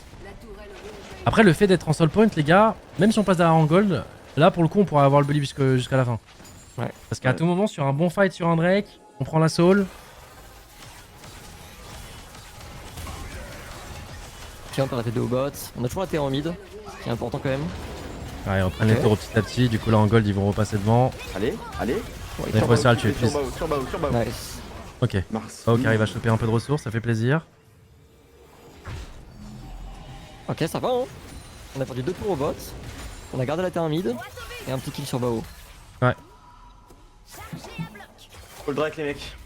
Après, le fait d'être en soul point, les gars, même si on passe derrière en gold, là pour le coup, on pourra avoir le bully jusqu'à la fin. Ouais. Parce qu'à Ouais. tout moment, sur un bon fight sur un Drake, on prend la soul. Tiens, on perd la TD au bot. On a toujours la T en mid, ce qui est important quand même. Ouais, on prend Ok. les tours petit à petit. Du coup, là en gold, ils vont repasser devant. Allez, allez. Ouais, Il faut réussir à le tuer, Sur please. Bao, sur Bao, sur Bao. Nice. Ok. Mars. Bao qui arrive à choper un peu de ressources, ça fait plaisir. Ok, ça va, hein. On a perdu 2 tours au bot. On a gardé la T en mid. Et un petit kill sur Bao. Faut le Drake, les mecs.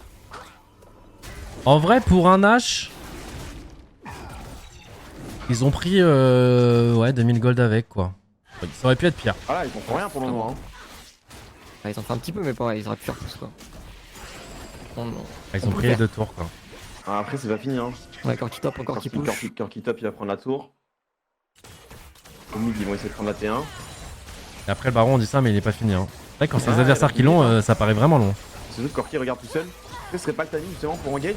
En vrai, pour un Nash, ils ont pris ouais, 2000 gold avec quoi. Ça aurait pu être pire. Ah là, ils font rien pour le moment. Hein. Ah, ils en font un petit peu, mais pareil, ils auraient pu faire plus quoi. On... Ils On ont peut pris les faire. 2 tours quoi. Ah, après, c'est pas fini. Hein. Ouais, encore qui top, encore qui push. Quand qui top, il va prendre la tour. Au mid, ils vont essayer de prendre la T1. Et après, le baron, on dit ça, mais il est pas fini. Hein. C'est vrai que quand c'est les Ouais, adversaires qui l'ont, ça paraît vraiment long. C'est juste Corki regarde tout seul. Ce serait pas le timing justement pour engage?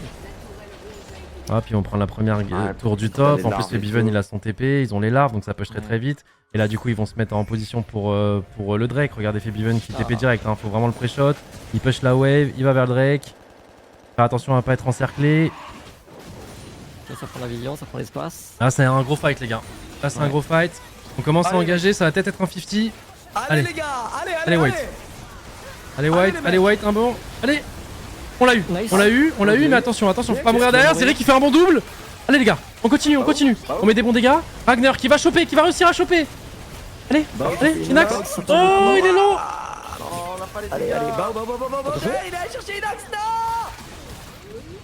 Ah, puis on prend la première tour du t'as top. les En larves plus, les et Biven, tout. il a son TP, ils ont les larves, donc ça push très Ouais. très vite. Et là, du coup, ils vont se mettre en position pour le Drake. Regardez Febiven qui TP Ah. direct, hein. Faut vraiment le pré-shot. Il push la wave, il va vers le Drake. Faire attention à pas être encerclé. Ok, ça prend la vision, ça prend l'espace. Là, c'est un gros fight, les gars. Là, c'est un Ouais. gros fight. On commence à Allez. engager, ça va peut-être être un 50. Allez, Allez. les gars, allez, Allez, White. Allez, White, les mecs. allez, White, un bon. Allez. On l'a eu, Nice. on l'a eu, Ok. mais attention, faut pas mourir tu vas derrière. mourir. Zeri qui fait un bon double. Allez, les gars, on continue, on continue. On met des bons dégâts. Ragnar qui va choper, qui va réussir à choper. Allez, allez, Inax. Oh, il est long. Allez, allez, bah, il a cherché Inax, non.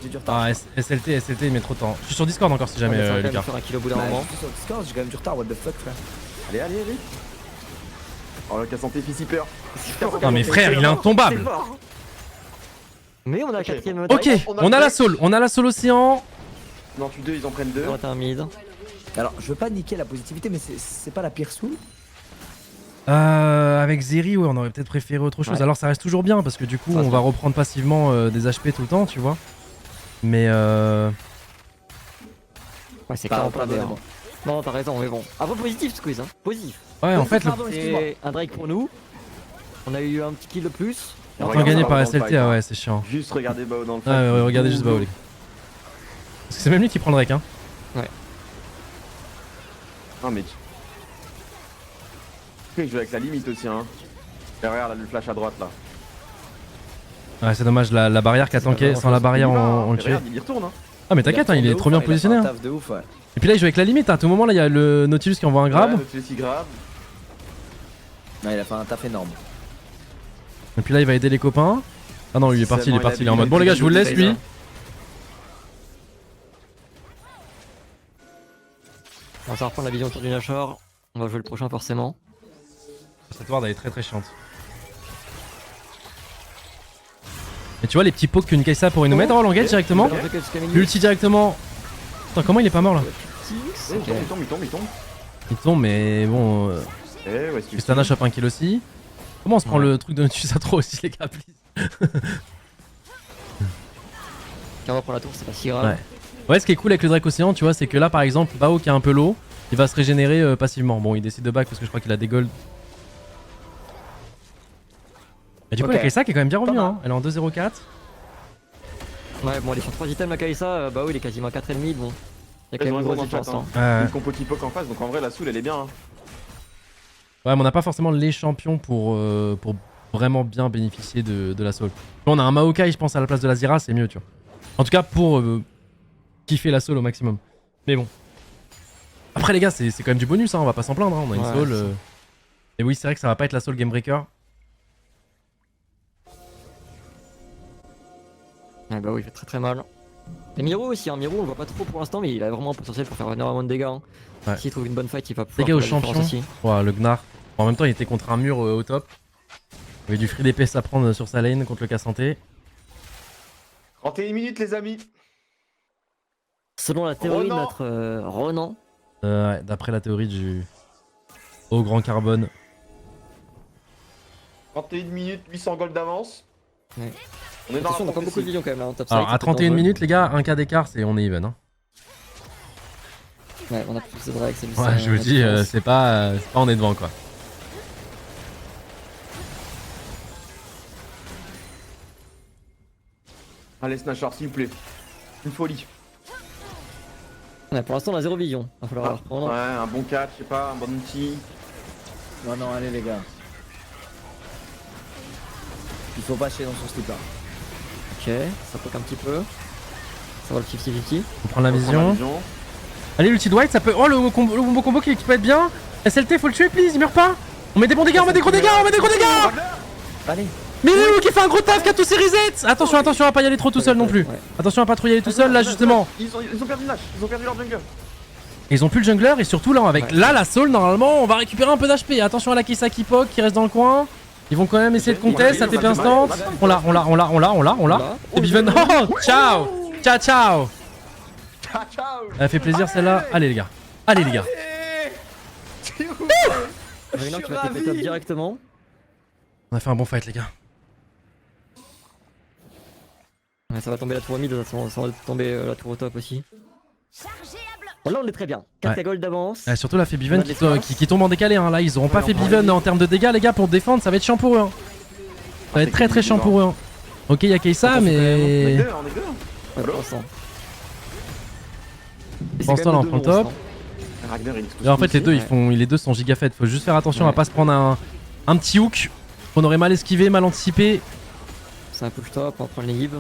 J'ai du retard. Ah, SLT, il met trop de temps. Je suis sur Discord encore si jamais, Ça va quand les même gars. faire un kill au bout d'un Bah, moment. je suis sur Discord, j'ai quand même du retard, what the fuck, frère. Allez, allez, allez. Oh, le Cassanté fait si peur. Non, mais frère, il est intombable. Mais on a 4ème Ok, on a la soul, océan. Non, tu deux, ils en prennent deux. On a un mid. Alors, je veux pas niquer la positivité, mais c'est pas la pire soul. Avec Zeri, ouais, on aurait peut-être préféré autre chose. Ouais. Alors ça reste toujours bien parce que du coup, Ça, on c'est va bien. reprendre passivement des HP tout le temps, tu vois. Mais Ouais, c'est Pas- clairement pas pas bien. vraiment. Non, t'as raison, mais bon. Après, positif, Squeeze, hein. Positif. ouais, en fait, le Pardon, excuse-moi. C'est un Drake pour nous. On a eu un petit kill de plus. On temps regarde gagné Bao par dans le SLT, fight, ah hein. ouais, c'est chiant. Juste regardez Bao dans le fight. Ouais, regardez juste Bao, les gars. Parce que c'est même lui qui prend le Drake, hein. Non, mais. Tu joue avec la limite aussi, hein. Et regarde, là, le flash à droite là. Ouais, c'est dommage, la barrière qu'a tanké. Sans la barrière, Il y va, hein. on le Mais tue. regarde, il y retourne, hein. Ah, mais t'inquiète, hein, il est trop bien positionné. Il a hein. fait un taf de ouf, ouais. Et puis là, il joue avec la limite. À tout moment, là, il y a le Nautilus qui envoie un grab. Ouais, Nautilus, il grab. Non, il a fait un taf énorme. Et puis là, il va aider les copains. Ah non, lui, il est parti, il est en mode. Bon, les gars, je vous le laisse, lui. On va reprendre la vision autour du Nashor. On va jouer le prochain forcément. Cette ward, elle est très très chiante. Et tu vois les petits pokes qu'une Kaisa pourrait nous mettre. Oh, l'engage directement. L'ulti directement. Attends, comment il est pas mort là? Il tombe. Il tombe, mais bon. Eh ouais, c'est Tristana chope un kill aussi. Comment on se prend le truc de Nautilus à trop aussi, les gars, please? Quand on va prendre la tour, c'est pas si grave. Ouais. Ouais, ce qui est cool avec le Drake Océan, tu vois, c'est que là par exemple, Bao qui est un peu low, il va se régénérer passivement. Bon, il décide de back parce que je crois qu'il a des golds. Mais du coup, Ok. la Kaisa qui est quand même bien revenue, Pas hein. Elle est en 2-0-4. Ouais, bon, elle est sur 3 items la Kaisa. Bah oui, il est quasiment à 4,5. Bon, il y a quand Ils même ont une raison grosse dans le différence. chat, hein. Hein. Ouais, Une compo qui poke en face, donc en vrai, la soul elle est bien. Hein. ouais, mais on n'a pas forcément les champions pour vraiment bien bénéficier de la soul. On a un Maokai, je pense, à la place de la Zira, c'est mieux, tu vois. En tout cas, pour kiffer la soul au maximum. Mais bon. Après, les gars, c'est quand même du bonus, hein, on va pas s'en plaindre. Hein, on a une Ouais, soul. c'est- Et oui, c'est vrai que ça va pas être la soul Game Breaker. Ouais, bah oui, il fait très très mal. Et Miro aussi, hein. Miro on le voit pas trop pour l'instant, mais il a vraiment un potentiel pour faire énormément de dégâts. Hein. Ouais. S'il trouve une bonne fight, il va pouvoir Dégâts au faire la différence champion. aussi. Ouais, le Gnar. En même temps, il était contre un mur au top. Il avait du free DPS à prendre sur sa lane contre le Cassanté. 31 minutes, les amis. Selon la théorie de Ronan. notre Ronan, Ouais, d'après la théorie du haut grand carbone. 31 minutes, 800 gold d'avance. Ouais. On est dans attention, on la a pas beaucoup de prophétie. vision quand même là en top Alors, side, à ça peut 31 être minutes, les gars, un cas d'écart, on est even. Hein. dangereux. Ouais, on a plus de drag, c'est Ouais, je vous dis, c'est pas on est devant quoi. Allez, Snatcher, s'il vous plaît. Une folie. Ouais, pour l'instant, on a zéro vision. Va falloir la Ouais, reprendre. un bon catch, je sais pas, un bon outil. Non, non, allez, les gars. Il faut pas chier dans son slip là. Ok, ça poke un petit peu. Ça va le 50-50. On prend la On prend vision. Allez, l'ulti de White, ça peut. Oh, le combo qui peut être bien. SLT, faut le tuer, please, il meurt pas. On met des bons dégâts, on met des gros dégâts, on met des gros dégâts. Allez. Mais Léo qui fait un gros taf, qui a tous ses resets. Attention, attention à pas y aller trop tout seul non plus. Ouais. Attention à pas trop y aller tout seul là justement. Ils ont perdu Nash, ils ont perdu leur jungle. Ils ont plus le jungler et surtout là avec Ouais. là la soul normalement on va récupérer un peu d'HP. Attention à la Kisa qui poke qui reste dans le coin. Ils vont quand même essayer de contest, ça TP instant. On l'a. C'est Biven. Oh ciao. Ciao ciao. Ciao, ciao. Elle fait plaisir celle-là. Allez les gars. Allez les gars. Ragnar qui va suis TP top ravi. directement. On a fait un bon fight les gars. Ouais, ça va tomber la tour au mid, ça va tomber la tour au top aussi. Bon, là on est très bien. 4 Ouais. gold d'avance. Surtout là, fait On Biven a de qui, l'espace. qui tombe en décalé. Hein. Là, ils auront pas Ouais, fait on prend Biven les- en termes de dégâts, les gars, pour défendre. Ça va être chiant pour eux. Hein. Ça va être très très chiant pour eux. Hein. Ok, il y a Keissa, On est mais. deux, on est deux. Ouais, pour l'instant. Et c'est Pour l'instant, quand là, même on le prend le deux top. monstres, Ragnar, il est Et en fait, les deux, Ouais. les deux sont giga faites. Faut juste faire attention à Ouais. pas se prendre un petit hook qu'on aurait mal esquivé, mal anticipé. hein. C'est un push top, on va prendre les gives.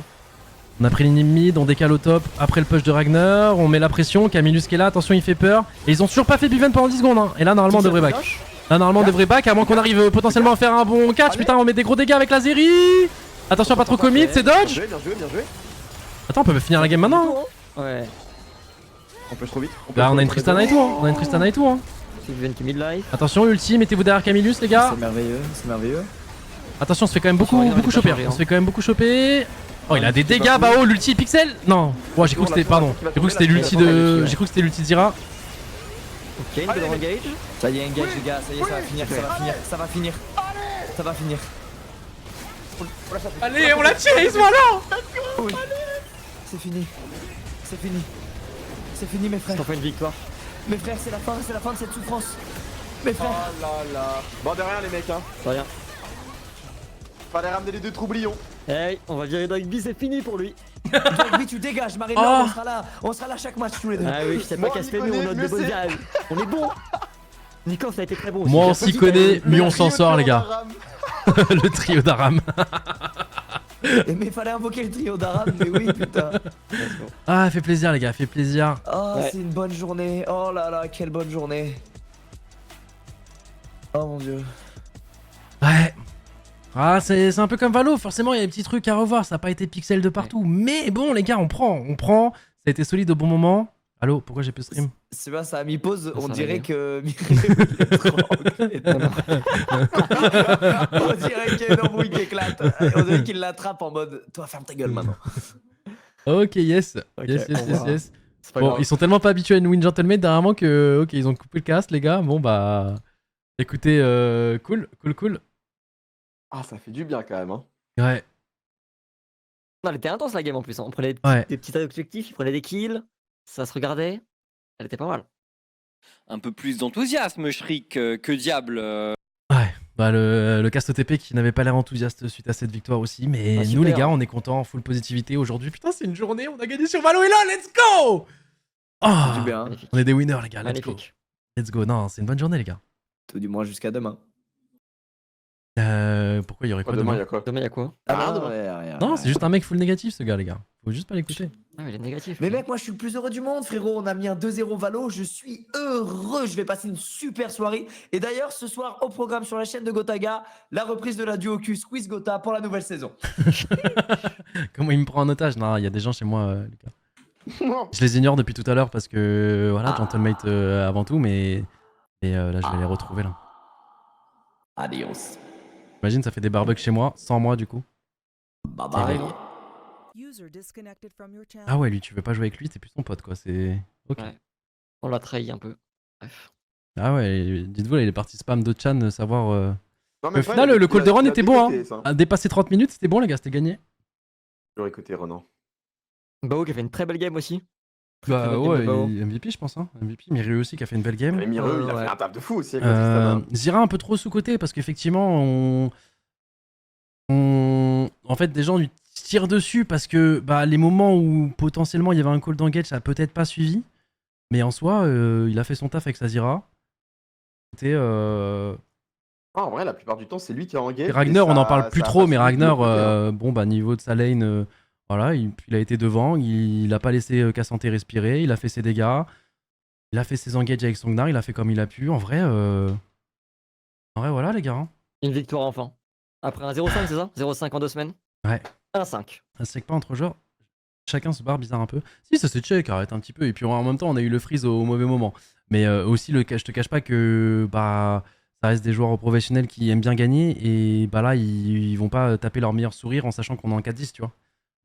On a pris les mid, on décale au top. Après le push de Ragnar, on met la pression. Camillus qui est là, attention, il fait peur. Et ils ont toujours pas fait Biven pendant 10 secondes. Hein. Et là, normalement, on devrait back. Là, normalement, on devrait back, à moins qu'on arrive potentiellement à faire un bon catch. Putain, on met des gros dégâts avec la Zeri. Attention, pas trop commit, c'est Bien dodge. joué, bien joué, bien joué. Attends, on peut finir la game maintenant. Hein. Ouais. On peut trop vite. Là, on a une Tristana et tout. Hein. On a une Tristana et tout. Hein. C'est Viven qui mid-life. Attention, ulti, mettez-vous derrière Camillus, les gars. C'est merveilleux, c'est merveilleux. Attention, on se fait quand même beaucoup, Ragnar, il beaucoup est pas choper. chargé, On se fait quand même beaucoup choper. Oh, il a des c'est dégâts, pas bah oh, l'ulti pixel. Non. Ouais, j'ai cru que c'était, pardon. J'ai cru que c'était l'ulti de, j'ai cru que c'était l'ulti de Zira. Ok, une Allez, belle mais- engage. Ça y est, engage les gars, ça y est, ça va finir, ça va finir, ça va finir. Ça va finir. Allez, on la chase, voilà. Oui. C'est fini. C'est fini. C'est fini mes frères. On fait une victoire. Mes frères, c'est la fin de cette souffrance. Mes frères. Oh là là. Bon, de rien, les mecs, hein. C'est rien. Fallait ramener les deux troublions. Hey, on va virer Dogby, c'est fini pour lui. Dogby, tu dégages, Marine, Oh. on sera là chaque match tous les deux. Ah oui, je sais pas Moi, qu'à on se y fait, nous on connaît, note mieux de bonnes c'est. vibes. On est bon. Nico, ça a été très bon aussi. Moi, on J'ai s'y pas dit connaît, que- mieux on s'en sort, les gars. Le trio d'Aram. Mais fallait invoquer le trio d'Aram, mais oui, putain. Ah, fait plaisir, les gars, fait plaisir. Oh, Ouais. c'est une bonne journée. Oh là là, quelle bonne journée. Oh mon dieu. Ouais. Ah, c'est un peu comme Valo, forcément, il y a des petits trucs à revoir. Ça n'a pas été pixel de partout. Mais bon, les gars, on prend. Ça a été solide au bon moment. Allô, pourquoi j'ai peu stream? C'est pas ça a mis pause, on Ça dirait va que on dirait qu'il y a une embrouille qui éclate. On dirait qu'il l'attrape en mode toi ferme ta gueule maintenant. Ok, yes. Ok, Yes, on yes, yes, verra. yes. C'est pas Bon, grave. ils sont tellement pas habitués à une win gentleman dernièrement que, ok, ils ont coupé le cast, les gars. Bon, bah. Écoutez, cool, cool, cool. Ah, ça fait du bien quand même, hein. Ouais, Non, elle était intense la game en plus. Hein. On prenait ouais. des petits objectifs, ils prenaient des kills. Ça se regardait. Elle était pas mal. Un peu plus d'enthousiasme, Shriek, que Diable. Ouais. Bah, le cast OTP qui n'avait pas l'air enthousiaste suite à cette victoire aussi. Mais Ah, nous, super. les gars, on est contents, full positivité aujourd'hui. Putain, c'est une journée, on a gagné sur Valo et là, let's go! Ah, Du bien. Magnifique. on est des winners, les gars, let's go. Magnifique. Let's go. Non, c'est une bonne journée, les gars. Tout du moins jusqu'à demain. Pourquoi il y aurait quoi Demain, il y demain? a quoi? Demain, il y a quoi? Ah, demain. rien. Non, c'est juste un mec full négatif, ce gars, les gars. Faut juste pas l'écouter. Ah, mais il est négatif. Mais mec, moi je suis le plus heureux du monde, frérot. On a mis un 2-0 Valo. Je suis heureux. Je vais passer une super soirée. Et d'ailleurs, ce soir, au programme sur la chaîne de Gotaga, la reprise de la duo Q Squeeze Gotha pour la nouvelle saison. Comment il me prend en otage? Non, il y a des gens chez moi, les gars. Je les ignore depuis tout à l'heure parce que, voilà, Gentlemate avant tout, mais là, je vais les retrouver, là. Adios. Imagine, ça fait des barbecues chez moi, sans moi, du coup. Bye Pareil, bye. hein. Ah ouais, lui, tu veux pas jouer avec lui, t'es plus son pote, quoi. C'est. Ok. Ouais. On l'a trahi un peu. Bref. Ah ouais, dites-vous, là, il est parti spam de Chan, savoir. Non, mais Au Fred, final, il a- le call il de a- Ron il a était bon, dégoûté, ça. À dépasser 30 minutes, c'était bon, les gars, c'était gagné. J'aurais écouté Ronan. Bao qui a fait une très belle game aussi. Très Bah bonne game ouais, de Bao. MVP, je pense, hein. MVP, Mirieux aussi qui a fait une belle game. Mais Mireux, il a ouais. fait un taf de fou aussi avec la Tristana. Zira un peu trop sous-côté parce qu'effectivement, en fait, des gens lui tirent dessus parce que bah, les moments où potentiellement il y avait un call d'engage, ça a peut-être pas suivi. Mais en soi, il a fait son taf avec sa Zira. C'était. Ah, en vrai, la plupart du temps, c'est lui qui a engagé. Ragnar, on en parle plus trop, mais Ragnar, hein. bon, bah, niveau de sa lane, voilà, il a été devant, il a pas laissé Cassante respirer, il a fait ses dégâts, il a fait ses engages avec son Gnar, il a fait comme il a pu. En vrai, voilà, les gars. Hein. Une victoire enfin. Après un 0-5, c'est ça 0-5 en 2 semaines. Ouais. 1-5. Ça se check pas entre joueurs. Chacun se barre bizarre un peu. Si, ça se check, arrête un petit peu. Et puis en même temps, on a eu le freeze au mauvais moment. Mais aussi, je te cache pas que bah, ça reste des joueurs professionnels qui aiment bien gagner. Et bah là, ils vont pas taper leur meilleur sourire en sachant qu'on est en 4-10, tu vois.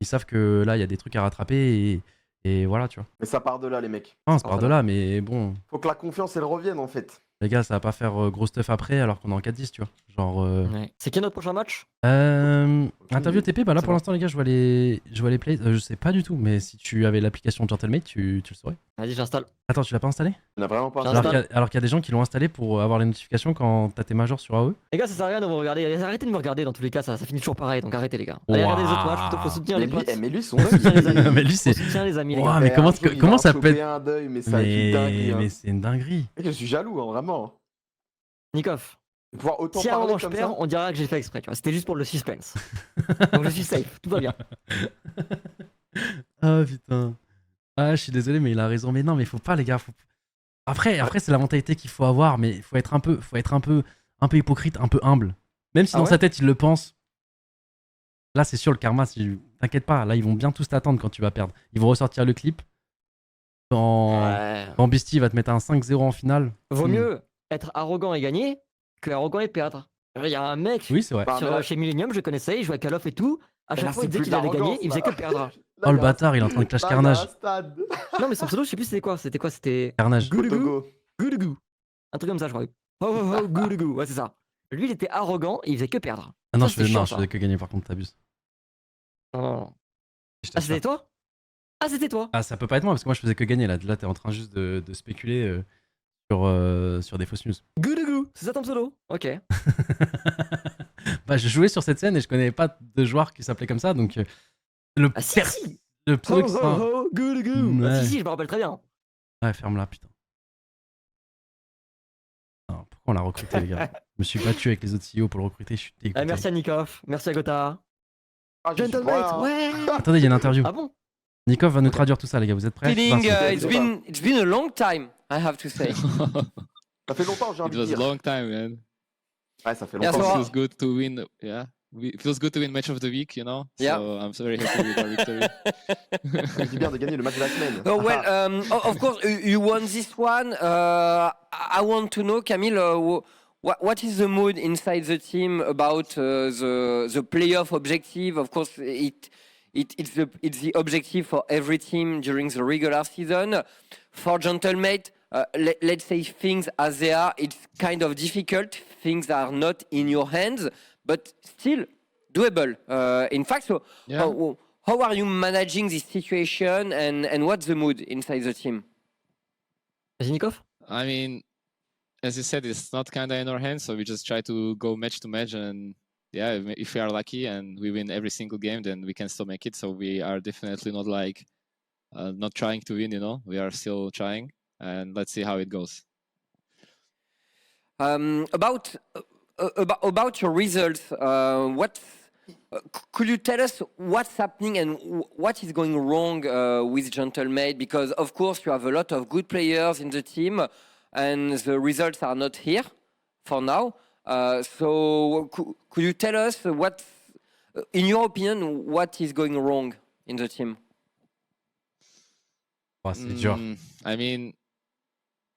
Ils savent que là, il y a des trucs à rattraper. Et voilà, tu vois. Mais ça part de là, les mecs. Non, ça part de là, mais bon, Faut que la confiance, elle revienne, en fait. les gars, ça va pas faire gros stuff après alors qu'on est en 4-10, tu vois. Genre. Ouais. C'est qui notre prochain match? Euh, Interview TP, bah là C'est pour bon. l'instant les gars, je vois les plays. Je sais pas du tout, mais si tu avais l'application Gentlemate, tu le saurais. Vas-y, j'installe. Attends, tu l'as pas installé? Il n'a vraiment pas. J'en ai Alors installe. qu'il y a des gens qui l'ont installé pour avoir les notifications quand t'as tes majors sur AOE. Les gars, ça sert à rien de vous regarder. Arrêtez de me regarder dans tous les cas, ça finit toujours pareil. Donc arrêtez, les gars. Allez, regardez les autres matchs. Plutôt, faut soutenir les potes. Mais lui, son Faut soutenir les amis. Mais lui, c'est. Faut soutenir les amis, les Ouah, gars. mais comment, un jour, il comment va ça en peut choper être. un deuil, mais ça une dinguerie. Mais Hein. c'est une dinguerie. Je suis jaloux, hein, vraiment. Nikov, De pouvoir autant si à un parler moment je comme perds, ça. on dira que j'ai fait exprès. Tu vois, c'était juste pour le suspense. Donc je suis safe, tout va bien. Ah putain. Ah, je suis désolé, mais il a raison. Mais non, mais faut pas, les gars. Après c'est la mentalité qu'il faut avoir, mais il faut être un peu hypocrite, un peu humble. Même si Ah dans ouais sa tête il le pense. Là, c'est sûr, le karma, t'inquiète pas. Là, ils vont bien tous t'attendre quand tu vas perdre. Ils vont ressortir le clip. Ouais. Quand Beastie va te mettre un 5-0 en finale. Vaut mieux être arrogant et gagner que arrogant et perdre. Il y a un mec Oui, c'est vrai. Bah, mais là- chez Millennium, je le connaissais, il jouait à Call of et tout. À Mais chaque là, fois, c'est il disait plus qu'il allait de gagner, l'arrogance, il faisait là. que perdre. Là, Oh, le il y a un- bâtard, il est en train de clash là, il y a un Carnage. stade. Non, mais son pseudo, je sais plus c'était quoi. C'était Carnage. Goulugou. Togo. Goulugou. Un truc comme ça, je crois. Oh, oh, oh, Goulugou. Ouais, c'est ça. Lui, il était arrogant et il faisait que perdre. Ah non, Ça, c'est je chiant, faisais que gagner, par contre, t'abuses. Non, non, non. Je Ah, teste c'était pas. toi Ah, c'était toi Ah, ça peut pas être moi, parce que moi, je faisais que gagner. Là, t'es en train juste de spéculer sur des fausses news. Goulugou. C'est ça ton pseudo Ok. Bah, je jouais sur cette scène et je connais pas de joueur qui s'appelait comme ça, donc le, Ah, si, per- si. le Oh, pseudo oh, qui sera- oh, Goulugou. Ah, Ouais. si, si, je me rappelle très bien. Ouais, ferme-la, putain. Non, pourquoi on l'a recruté, les gars? Je me suis battu avec les autres CEO pour le recruter, je suis dégoûté. Ah, merci à Nikov. Merci à Gotha. Ah, je suis pas là, Gentlemate, hein. ouais. Attendez, il y a une interview. Ah bon Nikov va nous Ok. traduire tout ça, les gars, vous êtes prêts? Feeling, Vincent. it's been a long time, I have to say. Ça fait longtemps, j'ai It envie de was a dire. long time, man. Ouais, ça fait Yeah, longtemps. so- It feels good to win. Yeah, it feels good to win match of the week. You know. Yeah. So I'm very happy with our victory. Ça fait du bien de gagner le match de la semaine. Oh, well, of course, you won this one. I want to know, Camille, what is the mood inside the team about the playoff objective? Of course, it's the objective for every team during the regular season. For Gentlemate, let's say things as they are, it's kind of difficult. Things are not in your hands, but still doable. In fact, so Yeah. how are you managing this situation and what's the mood inside the team? Vas-y, Nikov. I mean, as you said, it's not kind of in our hands, so we just try to go match to match, and yeah, if we are lucky and we win every single game, then we can still make it. So we are definitely not like not trying to win. You know, we are still trying, and let's see how it goes. About your results, could you tell us what's happening and what is going wrong with Gentlemate? Because of course you have a lot of good players in the team, and the results are not here for now. So could you tell us what, in your opinion, what is going wrong in the team? Oh, c'est dur. I mean,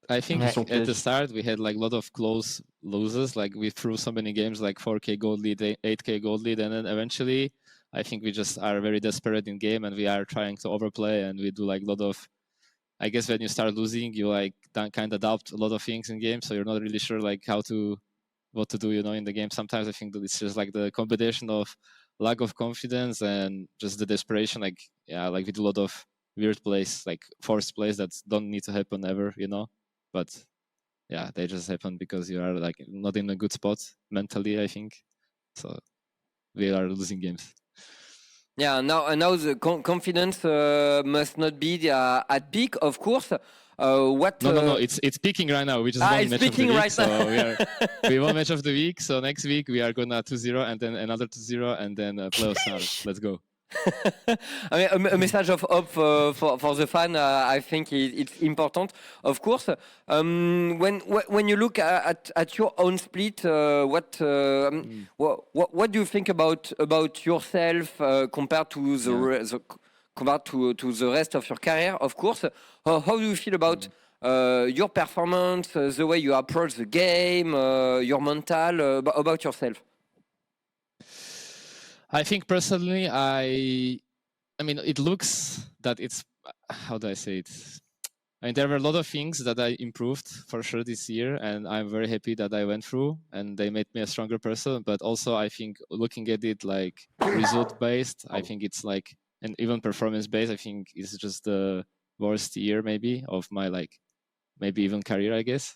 I think Ouais. at the start we had like a lot of close losses. Like we threw so many games, like 4K gold lead, 8K gold lead, and then eventually, I think we just are very desperate in game, and we are trying to overplay, and we do like a lot of. I guess when you start losing, you like kind of doubt a lot of things in game, so you're not really sure like what to do, you know, in the game. Sometimes I think that it's just like the combination of lack of confidence and just the desperation. Like like we do a lot of weird plays, like forced plays that don't need to happen ever, you know. But yeah, they just happen because you are like not in a good spot mentally, I think. So we are losing games. Yeah, now the confidence must not be at peak, of course. What? No, it's peaking right now. We just won it's match of the peaking week, right so now. we won match of the week. So next week we are gonna 2-0 and then another 2-0 and then playoff stars. Let's go. I mean, a message of hope for the fan. I think it's important, of course. When you look at your own split, what do you think about yourself compared to compared to the rest of your career? Of course, how do you feel about your performance, the way you approach the game, your mental, about yourself? I think personally, I mean, it looks that it's how do I say it? I mean, there were a lot of things that I improved for sure this year, and I'm very happy that I went through, and they made me a stronger person. But also, I think looking at it like result based, I think it's like, and even performance based, I think it's just the worst year maybe of my maybe even career, I guess.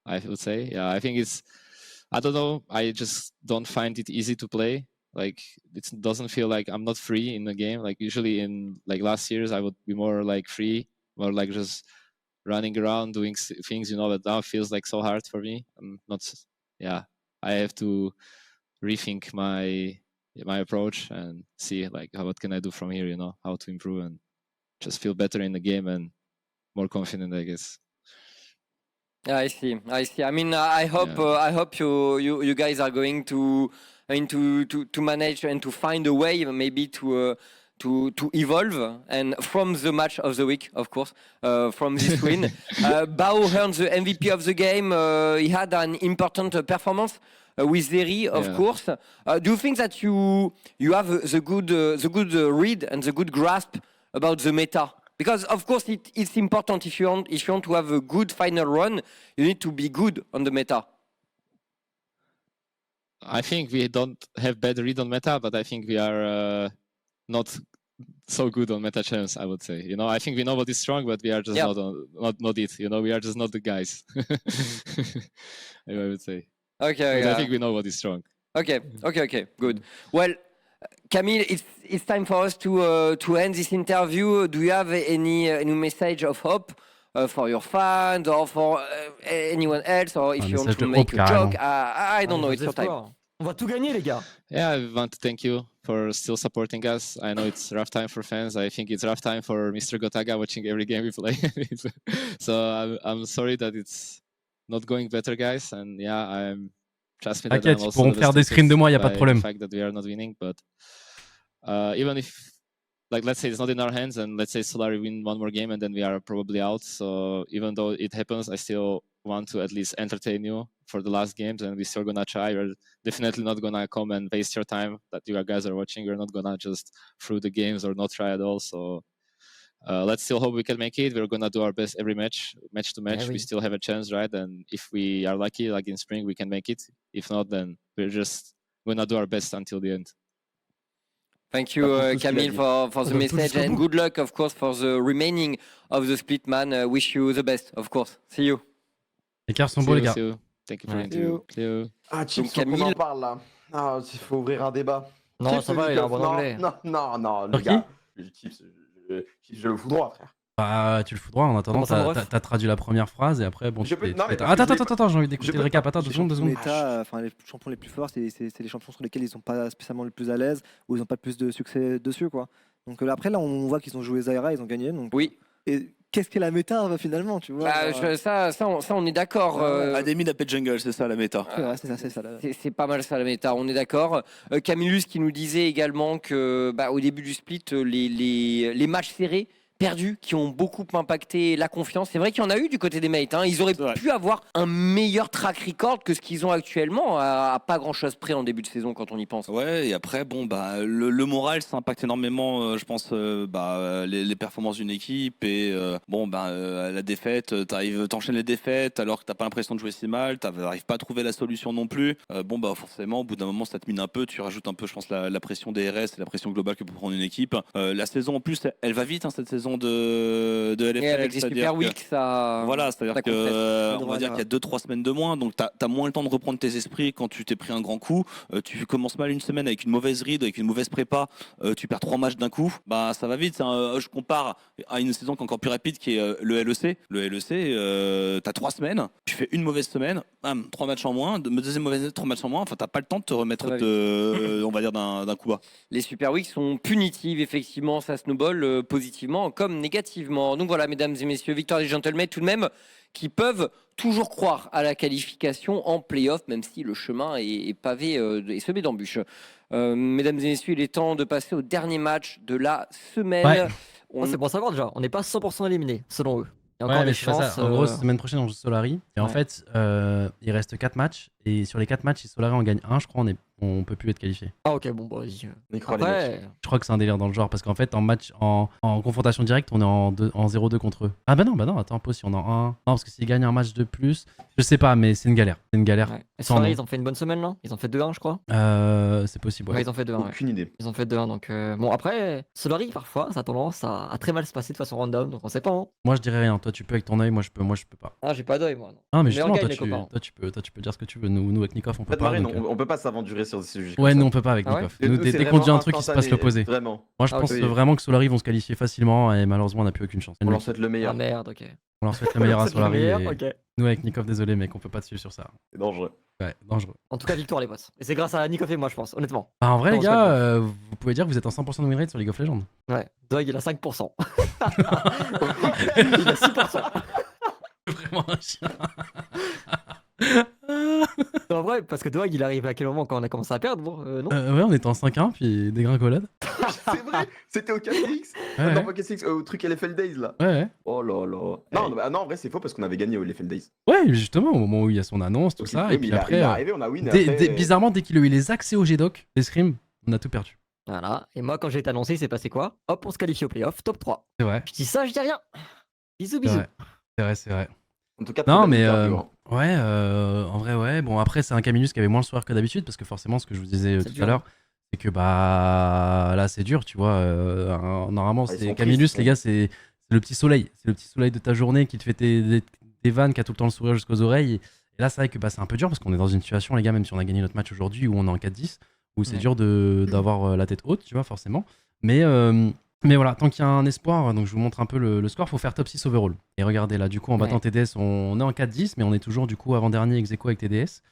I would say, yeah. I think I don't know. I just don't find it easy to play. Like it doesn't feel like I'm not free in the game. Like usually in like last years, I would be more like free, more like just running around doing things, but now it feels like so hard for me. I'm not, yeah. I have to rethink my approach and see like what can I do from here, how to improve and just feel better in the game and more confident, I guess. Yeah, I see. I mean, I hope you guys are going to manage and to find a way maybe to evolve, and from the match of the week, of course, from this win. Bao earned the MVP of the game. He had an important performance with Zeri, of course. Do you think that you have the good read and the good grasp about the meta? Because of course it's important if you want to have a good final run, you need to be good on the meta. I think we don't have bad read on meta, but I think we are not so good on meta champs, I would say. I think we know what is strong, but we are just not it. We are just not the guys. I would say. Okay. But I think we know what is strong. Okay. Good. Well, Camille, it's time for us to end this interview. Do you have any message of hope for your fans or for anyone else, or if you want to make a joke? I don't know. It's your time. On va tout gagner, les gars. Yeah, I want to thank you for still supporting us. I know it's rough time for fans. I think it's rough time for Mr. Gotaga watching every game we play. So I'm sorry that it's not going better, guys. And yeah, I'm trust me that I'm T'inquiète, ils also pourront faire des screens de moi, y a pas de problème. the fact that we are not winning, but even if, like, let's say it's not in our hands, and let's say Solari win one more game and then we are probably out. So even though it happens, I still want to at least entertain you for the last games, and we're still gonna try. We're definitely not gonna come and waste your time that you guys are watching. We're not gonna just through the games or not try at all. So let's still hope we can make it. We're gonna do our best every match to match. Yeah, we still have a chance, right? And if we are lucky, like in spring, we can make it. If not, then we're just gonna do our best until the end. Thank you, Camille, for the message, and good luck, of course, for the remaining of the split, man. Wish you the best, of course. See you. Les cartes sont beaux, les gars. See you. Thank you for l'interview. See you. Ah, Chips, Camille- on en parle là. Ah, il faut ouvrir un débat. Non, Chips, ça va, il a un bon non, anglais. Non, les Sur gars. Chips, je le foudroie, frère. Bah, tu le fous droit. En attendant, Comment ça, mon ref t'as traduit la première phrase et après, bon. Je tu peux- fais- non, mais tu fais- parce que Attends, j'ai envie je d'écouter peux le récap. pas- Attends, les 2 secondes. Méta, enfin les champions les plus forts, c'est les champions sur lesquels ils sont pas spécialement les plus à l'aise ou ils n'ont pas plus de succès dessus, quoi. Donc après là, on voit qu'ils ont joué Zaira, ils ont gagné. Donc Oui. et qu'est-ce qu'est la méta finalement, tu vois? Bah, ça, on est d'accord. Ademi d'appel jungle, c'est ça la méta. C'est ça. C'est pas mal ça la méta, on est d'accord. Camillus qui nous disait également que au début du split, les matchs serrés perdus qui ont beaucoup impacté la confiance. C'est vrai qu'il y en a eu du côté des mates. Ils auraient pu avoir un meilleur track record que ce qu'ils ont actuellement, à pas grand chose près en début de saison quand on y pense. Ouais, et après, le moral, ça impacte énormément, je pense, les performances d'une équipe. Et la défaite, t'enchaînes les défaites alors que t'as pas l'impression de jouer si mal, t'arrives pas à trouver la solution non plus. Forcément, au bout d'un moment, ça te mine un peu. Tu rajoutes un peu, je pense, la pression des RS et la pression globale que peut prendre une équipe. La saison, en plus, elle va vite, cette saison de LFL. Et avec les Super Weeks, ça. Voilà, c'est-à-dire ça qu'on va dire qu'il y a 2-3 semaines de moins, donc t'as moins le temps de reprendre tes esprits quand tu t'es pris un grand coup. Tu commences mal une semaine avec une mauvaise read, avec une mauvaise prépa, tu perds 3 matchs d'un coup, ça va vite. Je compare à une saison qui est encore plus rapide qui est le LEC. Le LEC, t'as 3 semaines, tu fais une mauvaise semaine, 3 matchs en moins, deuxième mauvaise 3 matchs en moins, enfin t'as pas le temps de te remettre on va dire d'un coup bas. Les Super Weeks sont punitives, effectivement, ça snowball positivement comme négativement. Donc voilà, mesdames et messieurs, victoire des gentlemen tout de même, qui peuvent toujours croire à la qualification en play-off, même si le chemin est pavé et semé d'embûches. Mesdames et messieurs, il est temps de passer au dernier match de la semaine. Ouais. C'est bon à savoir déjà, on n'est pas 100% éliminé selon eux. Il y a encore Ouais, mais des c'est pas chances. ça. En gros, semaine prochaine, on joue Solari. Et en Ouais. fait, il reste 4 matchs. Et sur les 4 matchs, si Solari en gagne un, je crois, On peut plus être qualifié. Ah ok, bon, bah vas-y. On y croit, les mecs. Après, Je crois que c'est un délire dans le genre parce qu'en fait en match en confrontation directe on est en 0-2 contre eux. Ah bah non, attends, pause si on est en 1. Non parce que s'ils gagnent un match de plus, je sais pas mais c'est une galère. C'est une galère. ouais. Et Sans Soirée, nom. ils ont fait une bonne semaine là. Ils ont fait 2-1, je crois. C'est possible. Ouais, Ouais. ils ont fait 2-1. Ouais. Aucune idée. Ils ont fait 2-1. Donc, bon, après, Solari, parfois, ça a tendance à très mal se passer de façon random. Donc, on sait pas. Hein. Moi je dirais rien. Toi tu peux avec ton œil, moi je peux pas. Ah, j'ai pas d'œil, moi. Non. Ah mais Meilleur justement gars, toi les copains. tu peux dire ce que tu veux. Nous avec Nikov on En peut fait, pas. Marine, donc, on peut pas s'aventurer sur des sujets. Ouais, comme nous ça. on peut pas avec Ah ouais Nikov. Et Nous, nous, dès c'est qu'on dit un vraiment truc, il se passe instantané, l'opposé. Vraiment. Moi je Ah, pense oui. vraiment que Solari vont se qualifier facilement et malheureusement on n'a plus aucune chance. On leur souhaite le Ah meilleur. merde, ok. On leur souhaite le meilleur à C'est le Solari. meilleur, Et ok. nous avec Nikov, désolé mec, on peut pas te suivre sur ça. C'est dangereux. Ouais, dangereux. En tout cas, victoire, les boss. Et c'est grâce à Nikov et moi, je pense, honnêtement. Bah, en vrai, Non, les c'est pas gars, bien. vous pouvez dire que vous êtes en 100% de win rate sur League of Legends. Ouais. Doig, il a 5%. Il a 6%. Vraiment un chien. En vrai, parce que Doig, il arrive à quel moment quand on a commencé à perdre, bon, non Ouais, on était en 5-1, puis dégringolade. C'est vrai, c'était au 4X. Ouais, Non, ouais. pas 4X, au truc LFL Days là. Ouais, Oh là là. Non, non, en vrai, c'est faux parce qu'on avait gagné au LFL Days. ouais, justement, au moment où il y a son annonce, tout Ok, ça. oui, Et mais puis il est après, arrivé, on a win. et après, bizarrement, dès qu'il a eu les accès au GDoc, les scrims, on a tout perdu. Voilà. Et moi, quand j'ai été annoncé, il s'est passé quoi? Hop, on se qualifie au playoff, top 3. C'est vrai, Je dis ça, je dis rien. Bisous, c'est bisous. vrai. C'est vrai, c'est vrai. En tout cas, Non, très belle mais interview, hein. ouais, en vrai, ouais. Bon, après, c'est un Caminus qui avait moins le soir que d'habitude parce que forcément, ce que je vous disais C'est tout dur, à l'heure, c'est que bah là, c'est dur, tu vois. Normalement, Ah, ils c'est sont Caminus, tristes, les gars, c'est le petit soleil. C'est le petit soleil de ta journée qui te fait des vannes, qui a tout le temps le sourire jusqu'aux oreilles. Et là, c'est vrai que bah, c'est un peu dur parce qu'on est dans une situation, les gars, même si on a gagné notre match aujourd'hui où on est en 4-10, où c'est Ouais. dur d'avoir la tête haute, tu vois, forcément. Mais voilà, tant qu'il y a un espoir, donc je vous montre un peu le score, faut faire top 6 overall. Et regardez là, du coup, en battant TDS, on est en 4-10, mais on est toujours du coup avant-dernier ex aequo avec TDS.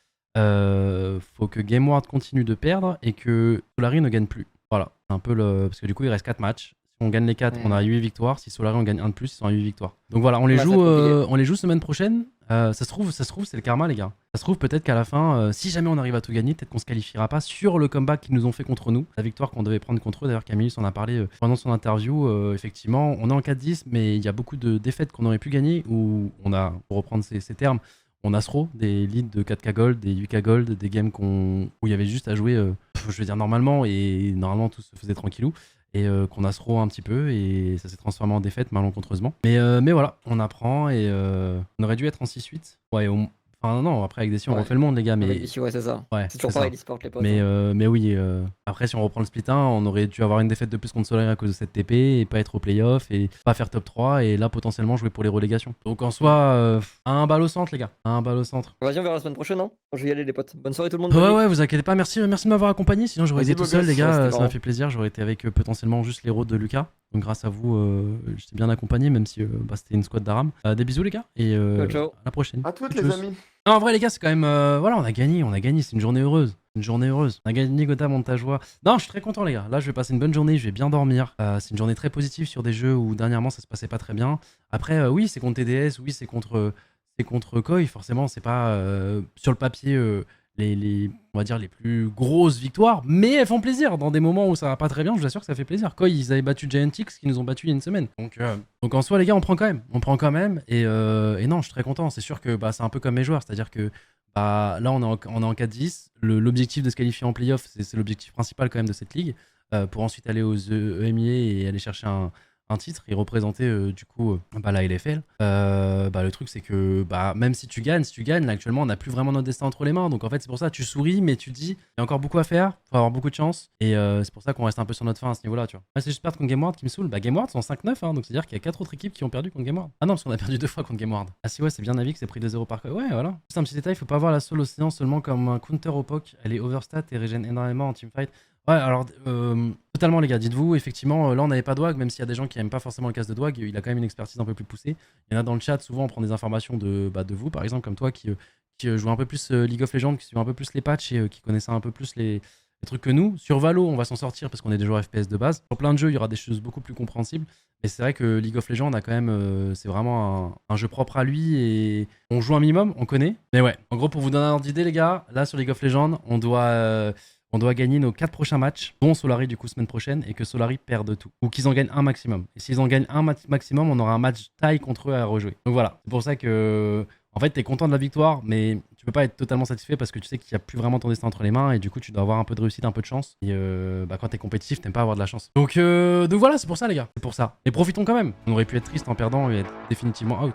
Faut que GameWard continue de perdre et que Solari ne gagne plus. Voilà, c'est un peu le. Parce que du coup, il reste 4 matchs. Si on gagne les 4, on a 8 victoires. Si Solari on gagne un de plus, ils sont à 8 victoires. Donc voilà, on les Ouais, joue, ça va être compliqué. on les joue semaine prochaine. Ça se trouve, c'est le karma, les gars. Ça se trouve, peut-être qu'à la fin, si jamais on arrive à tout gagner, peut-être qu'on se qualifiera pas sur le comeback qu'ils nous ont fait contre nous. La victoire qu'on devait prendre contre eux. D'ailleurs, Camillus en a parlé pendant son interview. Effectivement, on est en 4-10, mais il y a beaucoup de défaites qu'on aurait pu gagner où on a, pour reprendre ces termes, on a SRO, des leads de 4K Gold, des 8K Gold, des games où il y avait juste à jouer, je veux dire, normalement, et normalement tout se faisait tranquillou. Et qu'on a SRO un petit peu, et ça s'est transformé en défaite malencontreusement. Mais voilà, on apprend, et on aurait dû être en 6-8. Ouais, enfin non, après avec Desi on Ouais. refait le monde, les gars, mais... Ici, ouais, c'est ça. Ouais, C'est toujours ça. pareil, l'e-sport, les potes. Mais oui, après si on reprend le split 1, on aurait dû avoir une défaite de plus contre Solari à cause de cette TP et pas être au playoff et pas faire top 3 et là potentiellement jouer pour les relégations. Donc en soi, un bal au centre les gars, un bal au centre. Vas-y, on verra la semaine prochaine, hein. Je vais y aller, les potes. Bonne soirée, tout le monde. Ouais bonne nuit. ouais, vous inquiétez pas, merci de m'avoir accompagné, sinon j'aurais Vas-y, été tout beau seul gosse, les ouais, gars, c'était ça m'a marrant. fait plaisir, j'aurais été avec potentiellement juste les rôles de Lucas. Donc grâce à vous, j'étais bien accompagné même si c'était une squad d'Aram. Des bisous les gars et Ciao, ciao. à la prochaine. À toutes, Tchuss. les amis. Non, en vrai, les gars, c'est quand même. Voilà, on a gagné, c'est une journée heureuse. Une journée heureuse. On a gagné Gotham, Montajoie. Non, je suis très content, les gars. Là, je vais passer une bonne journée, je vais bien dormir. C'est une journée très positive sur des jeux où dernièrement ça se passait pas très bien. Après, oui, c'est contre TDS, oui, c'est contre Koi. Forcément, c'est pas sur le papier on va dire les plus grosses victoires, mais elles font plaisir. Dans des moments où ça va pas très bien, je vous assure que ça fait plaisir. Koi, ils avaient battu Giantix, qui nous ont battu il y a une semaine. Donc en soi, les gars, on prend quand même. Et non, je suis très content. C'est sûr que bah, c'est un peu comme mes joueurs, c'est-à-dire que bah, là, on est en 4-10. L'objectif de se qualifier en playoff, c'est l'objectif principal quand même de cette ligue, pour ensuite aller aux EMEA et aller chercher un titre et représenter du coup la LFL. Le truc c'est que même si tu gagnes, là actuellement on n'a plus vraiment notre destin entre les mains, donc en fait c'est pour ça tu souris mais tu te dis il y a encore beaucoup à faire, faut avoir beaucoup de chance et c'est pour ça qu'on reste un peu sur notre fin à ce niveau là, tu vois. C'est juste perdre contre GameWard qui me saoule. GameWard sont 5-9 hein, donc c'est à dire qu'il y a 4 autres équipes qui ont perdu contre GameWard. Ah non, parce qu'on a perdu 2 fois contre GameWard. Ah si, ouais, c'est bien Navi que c'est pris 2-0 par ouais, voilà. Juste un petit détail, faut pas voir la Soul Océan seulement comme un counter au POC, elle est overstat et régène énormément en teamfight. Ouais, alors, totalement les gars, dites-vous, effectivement, là on n'avait pas Dwag, même s'il y a des gens qui n'aiment pas forcément le casse de Dwag, il a quand même une expertise un peu plus poussée. Il y en a dans le chat, souvent on prend des informations de vous, par exemple, comme toi qui joue un peu plus League of Legends, qui suit un peu plus les patchs et qui connaissait un peu plus les trucs que nous. Sur Valo, on va s'en sortir parce qu'on est des joueurs FPS de base. Sur plein de jeux, il y aura des choses beaucoup plus compréhensibles. Mais c'est vrai que League of Legends a quand même, c'est vraiment un jeu propre à lui et on joue un minimum, on connaît. Mais ouais, en gros, pour vous donner un ordre d'idée, les gars, là sur League of Legends, on doit on doit gagner nos 4 prochains matchs, dont Solari du coup semaine prochaine, et que Solari perde tout. Ou qu'ils en gagnent un maximum. Et s'ils en gagnent un maximum, on aura un match taille contre eux à rejouer. Donc voilà, c'est pour ça que... En fait, t'es content de la victoire, mais tu peux pas être totalement satisfait parce que tu sais qu'il n'y a plus vraiment ton destin entre les mains et du coup, tu dois avoir un peu de réussite, un peu de chance. Et quand t'es compétitif, t'aimes pas avoir de la chance. Donc voilà, c'est pour ça, les gars. C'est pour ça. Et profitons quand même. On aurait pu être triste en perdant et être définitivement out.